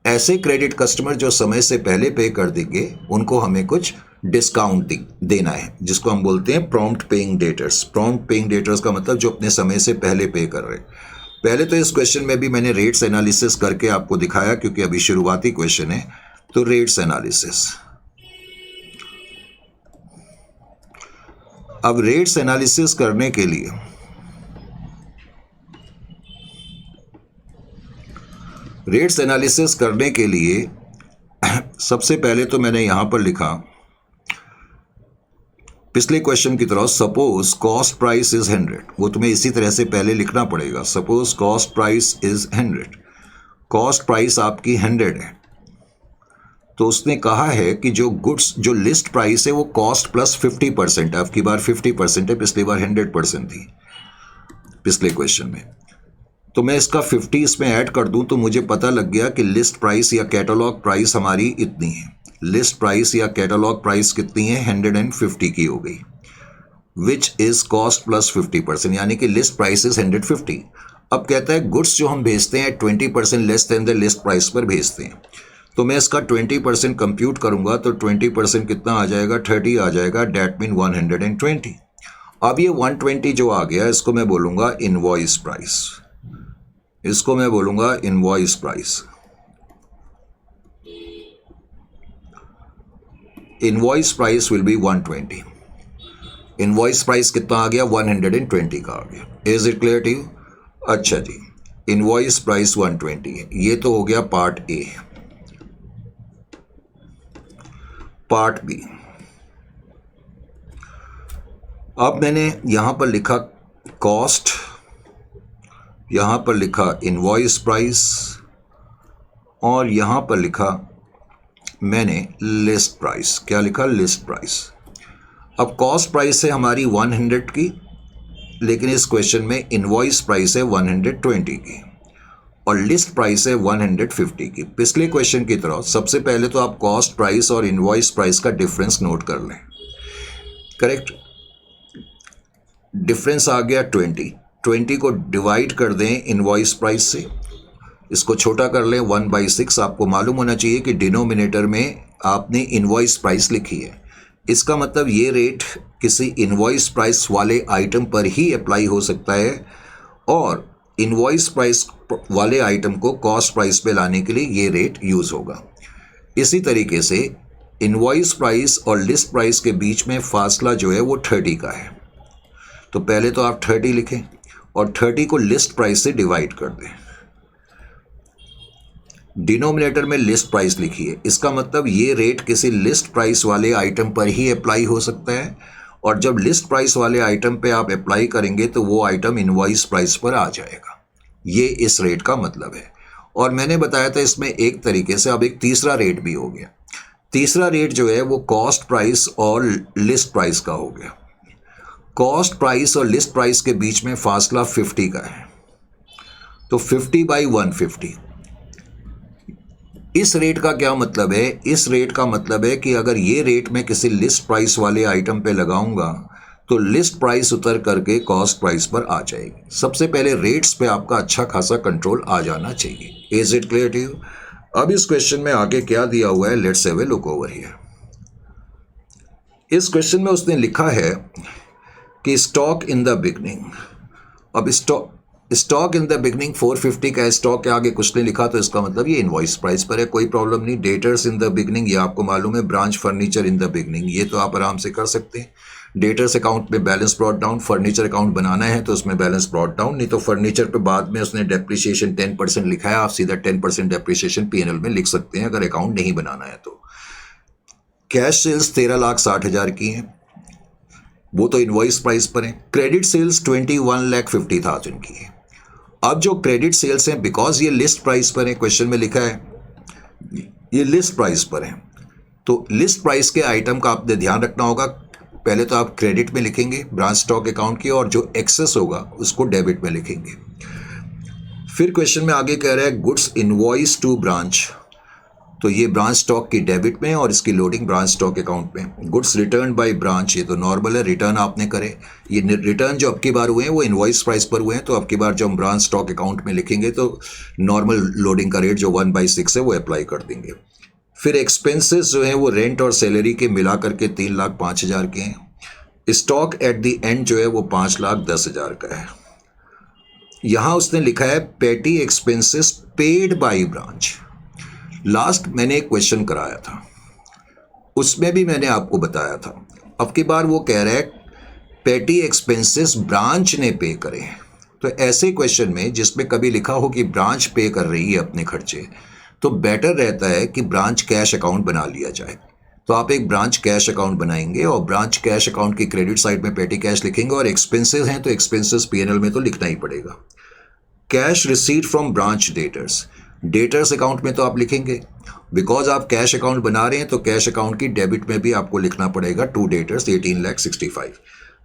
ऐसे क्रेडिट कस्टमर जो समय से पहले पे कर देंगे उनको हमें कुछ डिस्काउंट देना है, जिसको हम बोलते हैं prompt paying debtors. Prompt paying debtors का मतलब जो अपने समय से पहले पे कर रहे हैं। पहले तो इस क्वेश्चन में भी मैंने रेट्स एनालिसिस करके आपको दिखाया, क्योंकि अभी शुरुआती क्वेश्चन है। तो रेट्स एनालिसिस, अब रेट्स एनालिसिस करने के लिए सबसे पहले तो मैंने यहां पर लिखा पिछले क्वेश्चन की तरह, सपोज कॉस्ट प्राइस इज 100। वो तुम्हें इसी तरह से पहले लिखना पड़ेगा। Suppose cost price is 100, cost price आपकी 100 है। तो उसने कहा है कि जो गुड्स, जो लिस्ट प्राइस है वो कॉस्ट प्लस 50% है। अब की बार 50% है, पिछली बार 100% थी पिछले क्वेश्चन में। तो मैं इसका 50 इसमें ऐड कर दूं तो मुझे पता लग गया कि लिस्ट प्राइस या कैटलॉग प्राइस हमारी इतनी है। लिस्ट प्राइस या कैटलॉग प्राइस कितनी है? 150 की हो गई, विच इज कॉस्ट प्लस 50%, यानी कि लिस्ट प्राइस इज 150। अब कहता है गुड्स जो हम भेजते हैं 20% less than the list price पर भेजते हैं। तो मैं इसका 20% कंप्यूट करूंगा तो 20% कितना आ जाएगा? 30 आ जाएगा। That mean 120। अब ये 120 जो आ गया, इसको मैं बोलूंगा इनवॉइस प्राइस। इसको मैं बोलूंगा invoice price. Invoice price will be 120। Invoice price कितना आ गया? 120 का आ गया। Is it clear to you? अच्छा जी, इनवॉइस प्राइस 120 है। ये तो हो गया पार्ट ए। पार्ट बी, अब मैंने यहां पर लिखा कॉस्ट, यहां पर लिखा इनवॉइस प्राइस, और यहां पर लिखा मैंने लिस्ट प्राइस। क्या लिखा? List price. अब कॉस्ट प्राइस है हमारी 100 की, लेकिन इस क्वेश्चन में इनवॉइस प्राइस है 120 की, और लिस्ट प्राइस है 150 की। पिछले क्वेश्चन की तरह सबसे पहले तो आप कॉस्ट प्राइस और इनवॉइस प्राइस का डिफरेंस नोट कर लें। करेक्ट, डिफरेंस आ गया 20 को डिवाइड कर दें इनवॉइस प्राइस से, इसको छोटा कर लें 1/6। आपको मालूम होना चाहिए कि डिनोमिनेटर में आपने इनवॉइस प्राइस लिखी है। इसका मतलब ये रेट किसी इनवॉइस प्राइस वाले आइटम पर ही अप्लाई हो सकता है, और इनवॉइस प्राइस वाले आइटम को कॉस्ट प्राइस पे लाने के लिए ये रेट यूज होगा। इसी तरीके से इनवॉइस प्राइस और लिस्ट प्राइस के बीच में फासला जो है वो 30 का है। तो पहले तो आप 30 लिखें और 30 को लिस्ट प्राइस से डिवाइड कर दें। डिनोमिनेटर में लिस्ट प्राइस लिखी है, इसका मतलब ये रेट किसी लिस्ट प्राइस वाले आइटम पर ही अप्लाई हो सकता है, और जब लिस्ट प्राइस वाले आइटम पे आप अप्लाई करेंगे तो वो आइटम इनवॉइस प्राइस पर आ जाएगा। ये इस रेट का मतलब है। और मैंने बताया था इसमें एक तरीके से अब एक तीसरा रेट भी हो गया। तीसरा रेट जो है वो कॉस्ट प्राइस और लिस्ट प्राइस का हो गया। कॉस्ट प्राइस और लिस्ट प्राइस के बीच में फासला 50 का है, तो 50/150। इस रेट का क्या मतलब है? इस रेट का मतलब है कि अगर ये रेट मैं किसी लिस्ट प्राइस वाले आइटम पे लगाऊंगा तो लिस्ट प्राइस उतर करके कॉस्ट प्राइस पर आ जाएगी। सबसे पहले रेट्स पे आपका अच्छा खासा कंट्रोल आ जाना चाहिए। Is it clear to you? अब इस क्वेश्चन में आगे क्या दिया हुआ है, let's have a look over here. इस क्वेश्चन में उसने लिखा है कि स्टॉक इन द बिगनिंग। अब स्टॉक इन द बिगनिंग 450 का स्टॉक के आगे कुछ नहीं लिखा, तो इसका मतलब ये इनवॉइस प्राइस पर है, कोई प्रॉब्लम नहीं। डेटर्स इन द बिगनिंग, ये आपको मालूम है। Branch furniture in the beginning, ये तो आप आराम से कर सकते हैं। डेटर्स अकाउंट में balance brought down, furniture account बनाना है तो उसमें बैलेंस ब्रॉट डाउन, नहीं तो फर्नीचर पे बाद में उसने डेप्रिसिएशन 10% लिखा है, आप सीधा 10% डेप्रिसिएशन P&L में लिख सकते हैं अगर अकाउंट नहीं बनाना है तो। कैश सेल्स 13,60,000 की हैं, वो तो इनवॉइस प्राइस पर है। क्रेडिट सेल्स 21,50,000 की है। अब जो क्रेडिट सेल्स हैं, बिकॉज ये लिस्ट प्राइस पर है, क्वेश्चन में लिखा है ये लिस्ट प्राइस पर है, तो लिस्ट प्राइस के आइटम का आपने ध्यान रखना होगा। पहले तो आप क्रेडिट में लिखेंगे ब्रांच स्टॉक अकाउंट की, और जो एक्सेस होगा उसको डेबिट में लिखेंगे। फिर क्वेश्चन में आगे कह रहा है गुड्स इनवॉइस टू ब्रांच, तो ये ब्रांच स्टॉक की डेबिट में और इसकी लोडिंग ब्रांच स्टॉक अकाउंट में। गुड्स रिटर्न बाय ब्रांच, ये तो नॉर्मल है, रिटर्न आपने करे। ये रिटर्न जो अब की बार हुए हैं वो इनवॉइस प्राइस पर हुए हैं, तो अब की बार जब हम ब्रांच स्टॉक अकाउंट में लिखेंगे तो नॉर्मल लोडिंग का रेट जो 1/6 है वो अप्लाई कर देंगे। फिर एक्सपेंसेस जो है वो रेंट और सैलरी के मिला करके 3,05,000 के हैं। स्टॉक एट द एंड जो है वो 5,10,000 का है। यहाँ उसने लिखा है पेटी expenses paid by branch. Last मैंने एक क्वेश्चन कराया था, उसमें भी मैंने आपको बताया था। अब की बार वो कह रहा है पेटी एक्सपेंसेस ब्रांच ने पे करे। तो ऐसे क्वेश्चन में जिसमें कभी लिखा हो कि ब्रांच पे कर रही है अपने खर्चे, तो बेटर रहता है कि ब्रांच कैश अकाउंट बना लिया जाए। तो आप एक ब्रांच कैश अकाउंट बनाएंगे और ब्रांच कैश अकाउंट की क्रेडिट साइड में पेटी कैश लिखेंगे, और एक्सपेंसेस हैं तो एक्सपेंसेस P&L में तो लिखना ही पड़ेगा। Cash receipt from branch debtors, debtors account में तो आप लिखेंगे, बिकॉज आप कैश अकाउंट बना रहे हैं तो कैश अकाउंट की डेबिट में भी आपको लिखना पड़ेगा to debtors 18,65,000।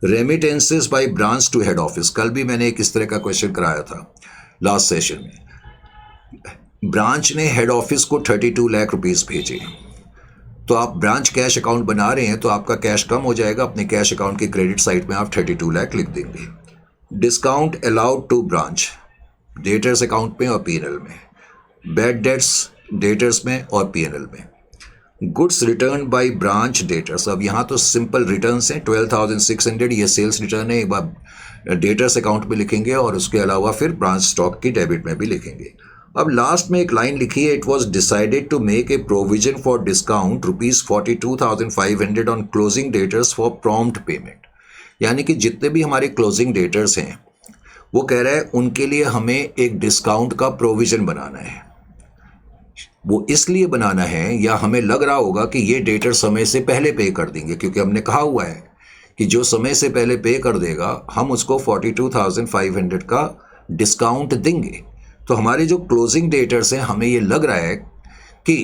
Remittances by branch to head office, कल भी मैंने एक इस तरह का क्वेश्चन कराया था लास्ट सेशन में। ब्रांच ने हेड ऑफिस को 32 लाख रुपीस भेजे, तो आप ब्रांच कैश अकाउंट बना रहे हैं तो आपका कैश कम हो जाएगा, अपने कैश अकाउंट की क्रेडिट साइड में आप 32 लाख लिख देंगे। Discount allowed to branch, debtors account में और P&L में। बैड डेट्स डेटर्स में और P&L में। Goods return by branch debtors, अब यहाँ तो सिंपल रिटर्न्स हैं 12,600, ये सेल्स रिटर्न है, एक बार डेटर्स अकाउंट में लिखेंगे और उसके अलावा फिर ब्रांच स्टॉक की डेबिट में भी लिखेंगे। अब लास्ट में एक लाइन लिखी है, it was decided to make a provision for discount ₹42,500 on closing debtors for prompt payment. यानी कि जितने भी हमारे क्लोजिंग डेटर्स हैं वो कह रहा है उनके लिए हमें एक डिस्काउंट का प्रोविजन बनाना है। वो इसलिए बनाना है, या हमें लग रहा होगा कि ये डेटर समय से पहले पे कर देंगे, क्योंकि हमने कहा हुआ है कि जो समय से पहले पे कर देगा हम उसको 42,500 का डिस्काउंट देंगे। तो हमारे जो क्लोजिंग डेटर्स हैं हमें ये लग रहा है कि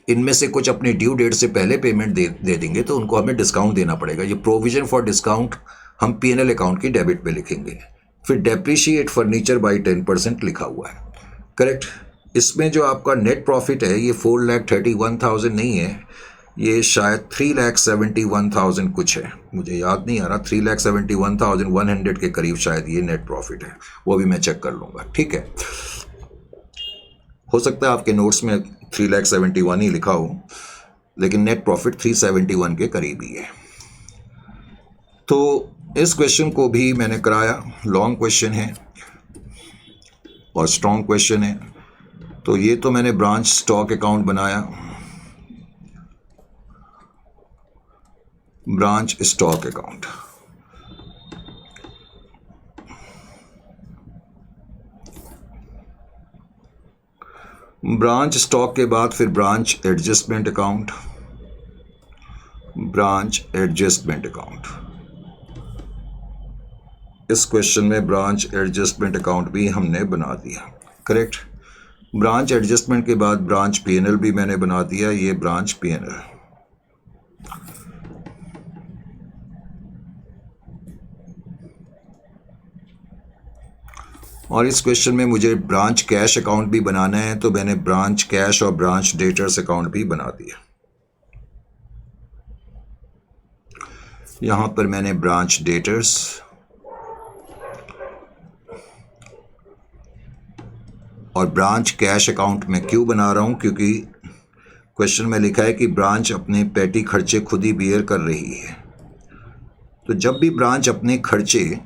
इनमें से कुछ अपनी ड्यू डेट से पहले पेमेंट दे देंगे, तो उनको हमें डिस्काउंट देना पड़ेगा। ये प्रोविजन फॉर डिस्काउंट हम P&L अकाउंट की डेबिट में लिखेंगे। फिर डेप्रिशिएट फर्नीचर बाई 10% लिखा हुआ है, करेक्ट। इसमें जो आपका नेट प्रॉफिट है ये 4,31,000 नहीं है, ये शायद 3,71,000 कुछ है, मुझे याद नहीं आ रहा, 3,71,100 के करीब शायद ये नेट प्रॉफिट है, वो भी मैं चेक कर लूँगा, ठीक है। हो सकता है आपके नोट्स में 3,71,000 ही लिखा हो, लेकिन नेट प्रॉफिट 371 के करीब ही है। तो इस क्वेश्चन को भी मैंने कराया, लॉन्ग क्वेश्चन है और स्ट्रॉन्ग क्वेश्चन है। तो ये तो मैंने ब्रांच स्टॉक अकाउंट बनाया, branch stock account. Branch stock के बाद फिर branch adjustment account, branch adjustment account. इस क्वेश्चन में ब्रांच एडजस्टमेंट अकाउंट भी हमने बना दिया, करेक्ट। ब्रांच एडजस्टमेंट के बाद ब्रांच पीएनएल भी मैंने बना दिया, ये ब्रांच पीएनएल। और इस क्वेश्चन में मुझे ब्रांच कैश अकाउंट भी बनाना है, तो मैंने ब्रांच कैश और ब्रांच डेटर्स अकाउंट भी बना दिया। यहां पर मैंने ब्रांच डेटर्स और ब्रांच कैश अकाउंट में क्यों बना रहा हूं, क्योंकि क्वेश्चन में लिखा है कि ब्रांच अपने पेटी खर्चे खुद ही बियर कर रही है। तो जब भी ब्रांच अपने खर्चे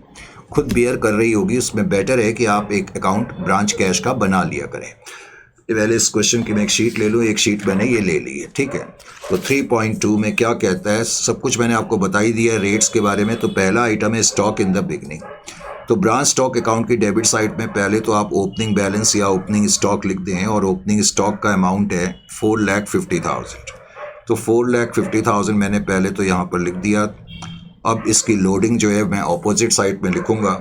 खुद बियर कर रही होगी, उसमें बेटर है कि आप एक अकाउंट ब्रांच कैश का बना लिया करें। पहले इस क्वेश्चन की मैं एक शीट ले लूँ, एक शीट मैंने ये ले ली है, ठीक है। तो 3.2 में क्या कहता है, सब कुछ मैंने आपको बता ही दिया है रेट्स के बारे में। तो पहला आइटम है स्टॉक इन द बिगनिंग। तो ब्रांच स्टॉक अकाउंट की डेबिट साइड में पहले तो आप ओपनिंग बैलेंस या ओपनिंग स्टॉक लिख दें, और ओपनिंग स्टॉक का अमाउंट है 4,50,000। तो 4,50,000 मैंने पहले तो यहाँ पर लिख दिया। अब इसकी लोडिंग जो है मैं ऑपोजिट साइड में लिखूंगा।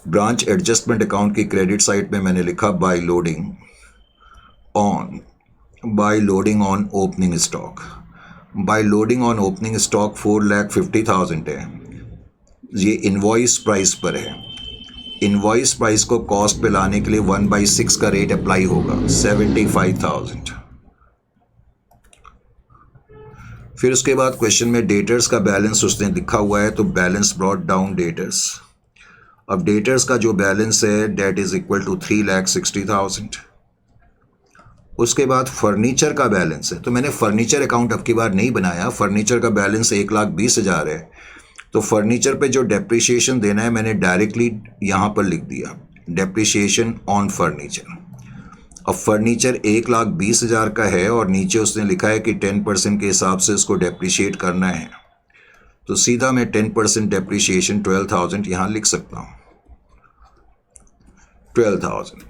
ब्रांच एडजस्टमेंट अकाउंट की क्रेडिट साइड में मैंने लिखा by loading on opening stock. By loading on opening stock 4,50,000 है, ये इनवॉइस प्राइस पर है। इनवॉइस प्राइस को कॉस्ट पे लाने के लिए 1/6 का रेट अप्लाई होगा, 75,000। फिर उसके बाद क्वेश्चन में डेटर्स का बैलेंस उसने लिखा हुआ है, तो बैलेंस ब्रॉट डाउन डेटर्स। अब डेटर्स का जो बैलेंस है डेट इज इक्वल टू 3,60,000। उसके बाद फर्नीचर का बैलेंस है, तो मैंने फर्नीचर अकाउंट अब की बार नहीं बनाया। फर्नीचर का बैलेंस 1,20,000 है। तो फर्नीचर पे जो डेप्रिसिएशन देना है मैंने डायरेक्टली यहाँ पर लिख दिया, डेप्रिसिएशन ऑन फर्नीचर। अब फर्नीचर 1,20,000 का है और नीचे उसने लिखा है कि 10% के हिसाब से इसको डेप्रिशिएट करना है। तो सीधा मैं 10% डेप्रिशिएशन 12,000 यहाँ लिख सकता हूँ, 12,000।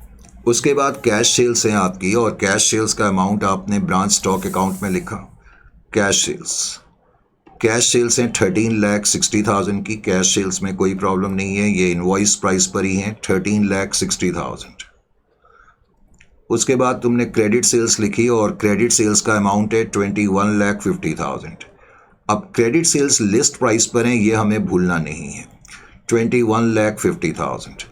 उसके बाद कैश सेल्स हैं आपकी, और कैश सेल्स का अमाउंट आपने ब्रांच स्टॉक अकाउंट में लिखा। कैश सेल्स हैं 13,60,000 की। कैश सेल्स में कोई प्रॉब्लम नहीं है, ये इनवॉइस प्राइस पर ही है, 13,60,000। उसके बाद तुमने क्रेडिट सेल्स लिखी, और क्रेडिट सेल्स का अमाउंट है 21,50,000। अब क्रेडिट सेल्स लिस्ट प्राइस पर हैं, ये हमें भूलना नहीं है, 21,50,000।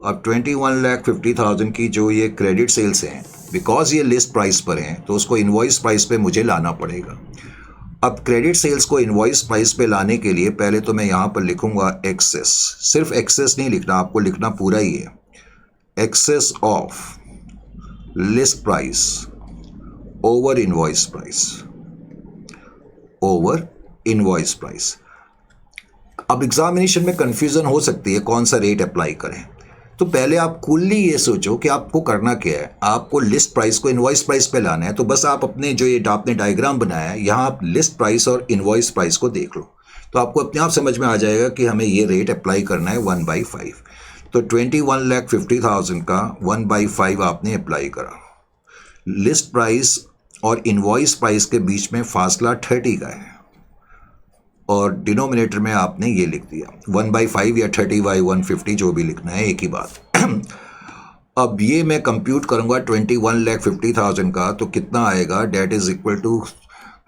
अब 21,50,000 की जो ये क्रेडिट सेल्स हैं, बिकॉज ये लिस्ट प्राइस पर हैं, तो उसको इनवॉइस प्राइस पे मुझे लाना पड़ेगा। अब क्रेडिट सेल्स को इनवॉइस प्राइस पे लाने के लिए पहले तो मैं यहाँ पर लिखूंगा एक्सेस। सिर्फ एक्सेस नहीं लिखना, आपको लिखना पूरा ही है, excess of list price over invoice price. अब एग्जामिनेशन में कंफ्यूजन हो सकती है कौन सा रेट अप्लाई करें। तो पहले आप कूलली ये सोचो कि आपको करना क्या है। आपको लिस्ट प्राइस को इनवॉइस प्राइस पे लाना है, तो बस आप अपने जो ये आपने डायग्राम बनाया है, यहाँ आप लिस्ट प्राइस और इनवॉइस प्राइस को देख लो, तो आपको अपने आप समझ में आ जाएगा कि हमें ये रेट अप्लाई करना है 1/5। तो 21,50,000 का 1/5 आपने अप्लाई करा। लिस्ट प्राइस और इनवॉइस प्राइस के बीच में फासला 30 का है, और डिनोमिनेटर में आपने ये लिख दिया 1/5 या 30/150, जो भी लिखना है, एक ही बात। अब ये मैं कंप्यूट करूंगा 21,50,000 का, तो कितना आएगा, डेट इज इक्वल टू,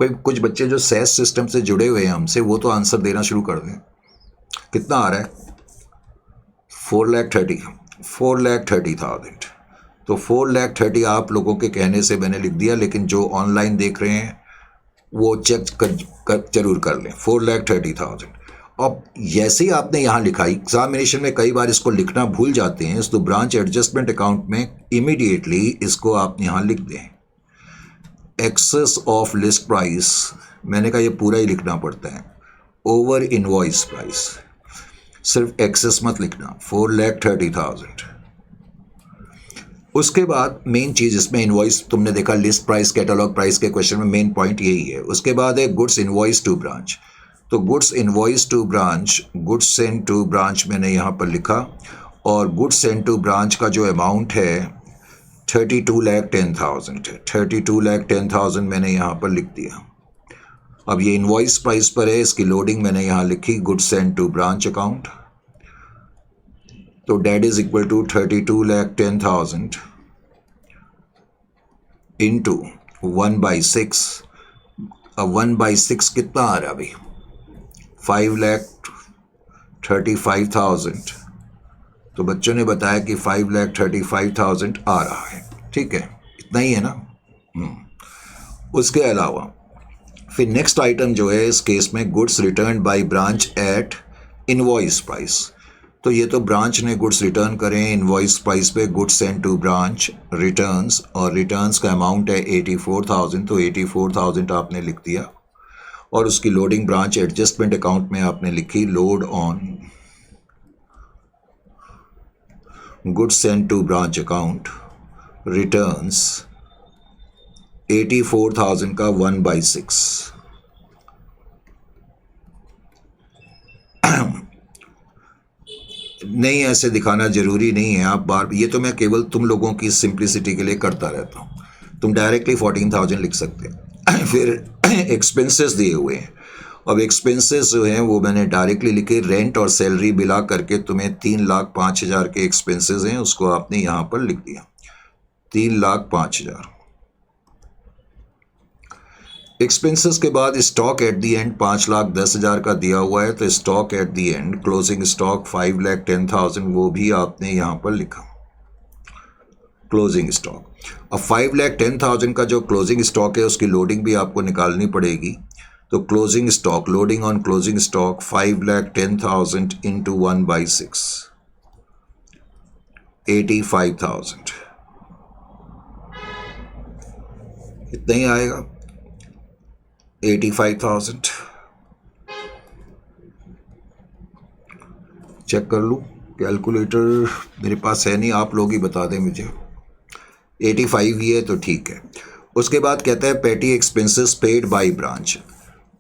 कुछ बच्चे जो सेस सिस्टम से जुड़े हुए हैं हमसे, वो तो आंसर देना शुरू कर दें। कितना आ रहा है, 4,30,000। तो 4,30,000 आप लोगों के कहने से मैंने लिख दिया, लेकिन जो ऑनलाइन देख रहे हैं वो चेक जरूर कर लें, 4,30,000। अब जैसे ही आपने यहाँ लिखा, एग्जामिनेशन में कई बार इसको लिखना भूल जाते हैं, तो ब्रांच एडजस्टमेंट अकाउंट में इमीडिएटली इसको आप यहाँ लिख दें, एक्सेस ऑफ लिस्ट प्राइस। मैंने कहा ये पूरा ही लिखना पड़ता है, ओवर इनवॉइस प्राइस, सिर्फ एक्सेस मत लिखना, 4,30,000। उसके बाद मेन चीज इसमें इनवॉइस, तुमने देखा लिस्ट प्राइस कैटलॉग प्राइस के क्वेश्चन में मेन पॉइंट यही है। उसके बाद है गुड्स इनवॉइस टू ब्रांच। तो goods invoice to branch, goods send to branch मैंने यहाँ पर लिखा, और गुड्स सेंड टू ब्रांच का जो अमाउंट है 32,10,000 है, 32,10,000 मैंने यहाँ पर लिख दिया। अब ये इनवॉइस प्राइस पर है, इसकी लोडिंग मैंने यहाँ लिखी goods send to branch account, तो debt is equal to 32,10,000 into 1/6। अब 1/6 कितना आ रहा है अभी? 5,35,000। तो बच्चों ने बताया कि 5,35,000 आ रहा है, ठीक है, इतना ही है ना। उसके अलावा फिर नेक्स्ट आइटम जो है इस केस में goods return by branch at invoice price. तो ये तो ब्रांच ने गुड्स रिटर्न करें इनवॉइस प्राइस पे, goods send to branch returns, और रिटर्न्स का अमाउंट है 84,000, तो 84,000 आपने लिख दिया। और उसकी लोडिंग ब्रांच एडजस्टमेंट अकाउंट में आपने लिखी load on goods send to branch account returns 84,000 का 1/6। नहीं, ऐसे दिखाना जरूरी नहीं है, आप बार, ये तो मैं केवल तुम लोगों की सिंप्लिसिटी के लिए करता रहता हूँ। तुम डायरेक्टली 14,000 लिख सकते हैं। फिर एक्सपेंसेस दिए हुए हैं, अब एक्सपेंसेस जो हैं वो मैंने डायरेक्टली लिखे, रेंट और सैलरी मिला करके तुम्हें 3,05,000 के एक्सपेंसेस हैं, उसको आपने यहाँ पर लिख दिया 3,05,000। एक्सपेंसेस के बाद स्टॉक एट दी एंड 5,10,000 का दिया हुआ है, तो stock at the and closing stock 5,10,000 वो भी आपने यहाँ पर लिखा क्लोजिंग स्टॉक। अब 5,10,000 का जो क्लोजिंग स्टॉक है उसकी लोडिंग भी आपको निकालनी पड़ेगी। तो closing stock, loading on closing stock 5,10,000 into 1/6, 85,000, इतना ही आएगा 85,000। चेक कर लूँ, कैलकुलेटर मेरे पास है नहीं, आप लोग ही बता दें मुझे। 85 ही है तो ठीक है। उसके बाद कहता है पेटी एक्सपेंसेस पेड बाय ब्रांच।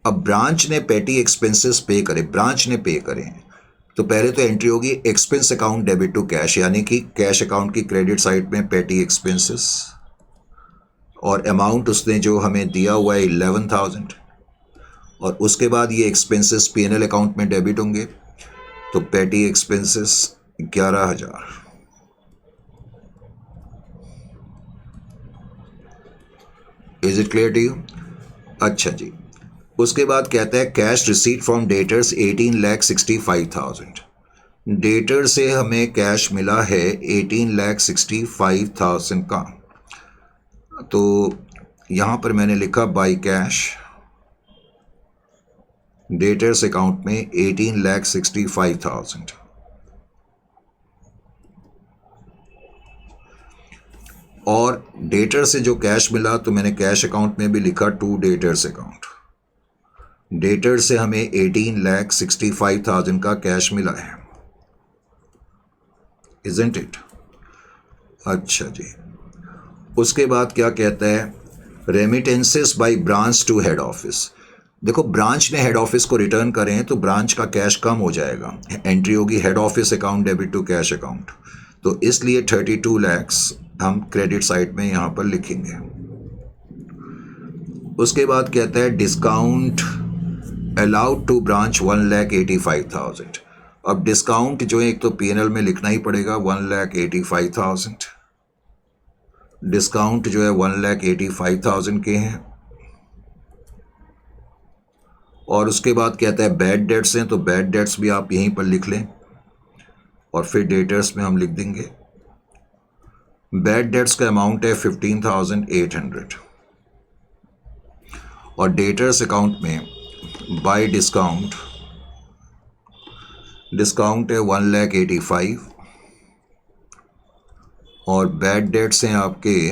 अब ब्रांच ने पेटी एक्सपेंसेस पे करे, ब्रांच ने पे करें, तो पहले तो एंट्री होगी expense account debit to cash, यानी कि कैश अकाउंट की क्रेडिट साइड में पेटी एक्सपेंसेस, और अमाउंट उसने जो हमें दिया हुआ है 11,000, और उसके बाद ये एक्सपेंसेस पीएनएल अकाउंट में डेबिट होंगे, तो petty expenses 11,000। Is it clear to you? अच्छा जी। उसके बाद कहता है cash receipt from debtors 18,65,000। Debtor से हमें कैश मिला है 18,65,000 का, तो यहाँ पर मैंने लिखा बाय कैश डेटर्स अकाउंट में 18,65,000। और डेटर से जो कैश मिला तो मैंने कैश अकाउंट में भी लिखा टू डेटर्स अकाउंट। डेटर से हमें 18,65,000 का कैश मिला है, इजंट इट? अच्छा जी। उसके बाद क्या कहता है remittances by branch to head office. देखो, ब्रांच ने हेड ऑफिस को रिटर्न करें तो ब्रांच का कैश कम हो जाएगा, एंट्री होगी head office account debit to cash account, तो इसलिए 32 लाख हम क्रेडिट साइड में यहाँ पर लिखेंगे। उसके बाद कहता है डिस्काउंट अलाउड टू ब्रांच 1,85,000। अब डिस्काउंट जो है एक तो पीएनएल में लिखना ही पड़ेगा 1,85,000, डिस्काउंट जो है 1,85,000 के हैं। और उसके बाद कहता है बैड डेट्स हैं, तो बैड डेट्स भी आप यहीं पर लिख लें, और फिर डेटर्स में हम लिख देंगे बैड डेट्स का अमाउंट है 15,800, और डेटर्स अकाउंट में बाय डिस्काउंट है 1,85,000, और बैड डेट्स हैं आपके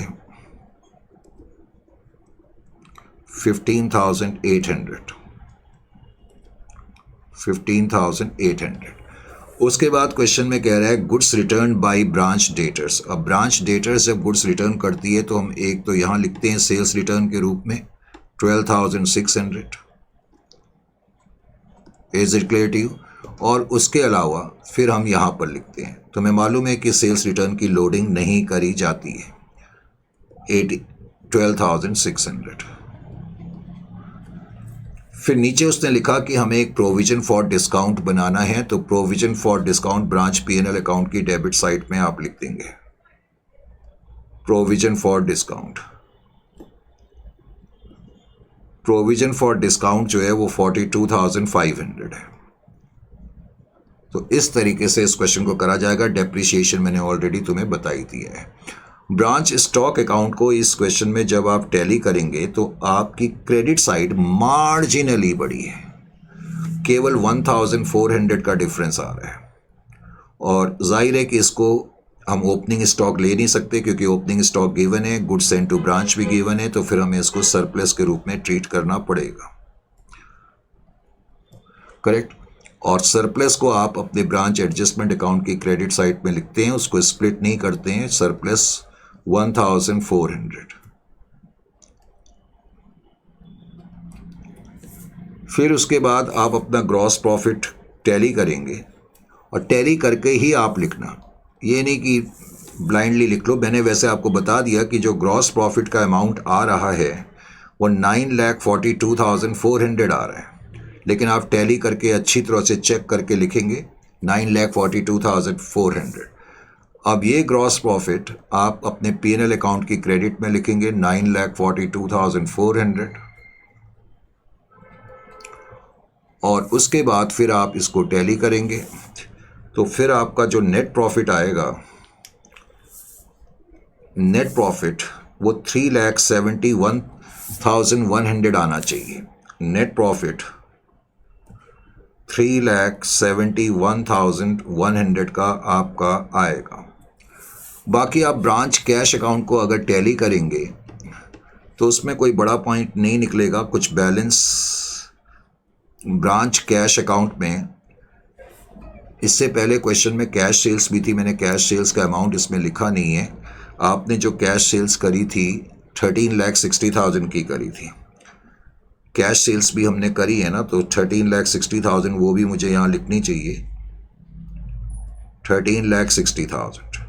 15,800। उसके बाद क्वेश्चन में कह रहा है goods return by branch debtors. अब ब्रांच डेटर्स जब गुड्स रिटर्न करती है तो हम एक तो यहाँ लिखते हैं सेल्स रिटर्न के रूप में 12,600। Is it clear to you? और उसके अलावा फिर हम यहाँ पर लिखते हैं, तो हमें मालूम है कि सेल्स रिटर्न की लोडिंग नहीं करी जाती है, 12,600। फिर नीचे उसने लिखा कि हमें एक प्रोविजन फॉर डिस्काउंट बनाना है, तो provision for discount branch PNL account की डेबिट साइड में आप लिख देंगे provision for discount. Provision for discount जो है वो 42,500 है। तो इस तरीके से इस क्वेश्चन को करा जाएगा। डेप्रिसिएशन मैंने ऑलरेडी तुम्हें बताई दी है। ब्रांच स्टॉक अकाउंट को इस क्वेश्चन में जब आप टैली करेंगे तो आपकी क्रेडिट साइड मार्जिनली बढ़ी है, केवल 1,400 का डिफरेंस आ रहा है। और जाहिर है कि इसको हम ओपनिंग स्टॉक ले नहीं सकते क्योंकि ओपनिंग स्टॉक गिवन है, गुड्स सेंट टू ब्रांच भी गिवन है, तो फिर हमें इसको सरप्लस के रूप में ट्रीट करना पड़ेगा। करेक्ट। और सरप्लस को आप अपने ब्रांच एडजस्टमेंट अकाउंट की क्रेडिट साइड में लिखते हैं, उसको स्प्लिट नहीं करते हैं। सरप्लस 1,400। फिर उसके बाद आप अपना ग्रॉस प्रॉफिट टैली करेंगे और टैली करके ही आप लिखना, ये नहीं कि ब्लाइंडली लिख लो। मैंने वैसे आपको बता दिया कि जो ग्रॉस प्रॉफिट का अमाउंट आ रहा है वो 9,42,400 आ रहा है, लेकिन आप टैली करके अच्छी तरह से चेक करके लिखेंगे 9,42,400। अब ये ग्रॉस प्रॉफिट आप अपने पीएनएल अकाउंट की क्रेडिट में लिखेंगे 9,42,400, और उसके बाद फिर आप इसको टैली करेंगे तो फिर आपका जो नेट प्रॉफिट आएगा, नेट प्रॉफिट वो 3,71,100 आना चाहिए। नेट प्रॉफिट 3,71,100 का आपका आएगा। बाकी आप ब्रांच कैश अकाउंट को अगर टैली करेंगे तो उसमें कोई बड़ा पॉइंट नहीं निकलेगा। कुछ बैलेंस ब्रांच कैश अकाउंट में, इससे पहले क्वेश्चन में कैश सेल्स भी थी, मैंने कैश सेल्स का अमाउंट इसमें लिखा नहीं है। आपने जो कैश सेल्स करी थी 13,60,000 की करी थी। कैश सेल्स भी हमने करी है ना, तो 13,60,000 वो भी मुझे यहाँ लिखनी चाहिए, 13,60,000।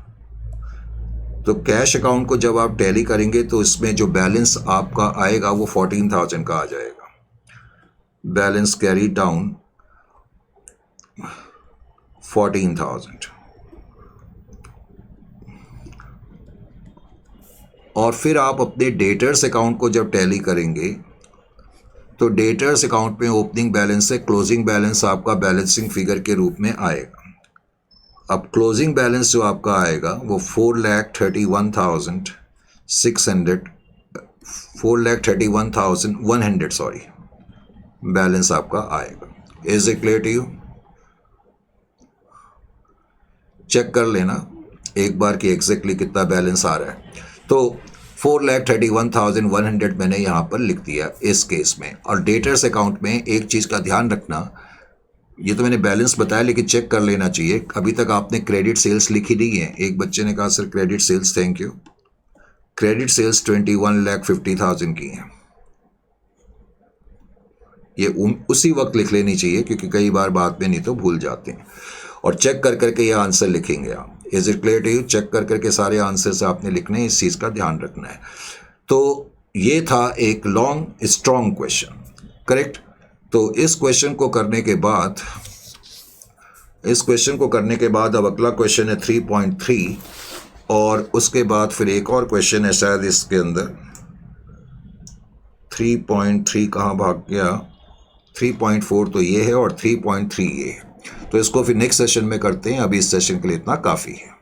तो कैश अकाउंट को जब आप टैली करेंगे तो इसमें जो बैलेंस आपका आएगा वो 14,000 का आ जाएगा। Balance carry down 14,000। और फिर आप अपने डेटर्स अकाउंट को जब टैली करेंगे तो डेटर्स अकाउंट में ओपनिंग बैलेंस से क्लोजिंग बैलेंस आपका बैलेंसिंग फिगर के रूप में आएगा। अब क्लोजिंग बैलेंस जो आपका आएगा वो 4,31,100 सॉरी बैलेंस आपका आएगा। Is it clear to you? Check कर लेना एक बार कि एग्जैक्टली कितना बैलेंस आ रहा है। तो 4,31,100 मैंने यहाँ पर लिख दिया इस केस में। और डेटर्स अकाउंट में एक चीज़ का ध्यान रखना, ये तो मैंने बैलेंस बताया लेकिन चेक कर लेना चाहिए। अभी तक आपने क्रेडिट सेल्स लिखी नहीं है। एक बच्चे ने कहा sir credit sales, thank you. Credit sales 21,50,000 की हैं। ये उसी वक्त लिख लेनी चाहिए क्योंकि कई बार बाद में नहीं तो भूल जाते हैं। और चेक कर करके ये आंसर लिखेंगे आप। Is it clear to you? Check कर करके सारे आंसर्स आपने लिखने हैं, इस चीज़ का ध्यान रखना है। तो ये था एक लॉन्ग स्ट्रॉन्ग क्वेश्चन। करेक्ट। तो इस क्वेश्चन को करने के बाद अब अगला क्वेश्चन है 3.3, और उसके बाद फिर एक और क्वेश्चन है शायद इसके अंदर। 3.3 कहाँ भाग गया? 3.4 तो ये है और 3.3 ये है। तो इसको फिर नेक्स्ट सेशन में करते हैं। अभी इस सेशन के लिए इतना काफ़ी है।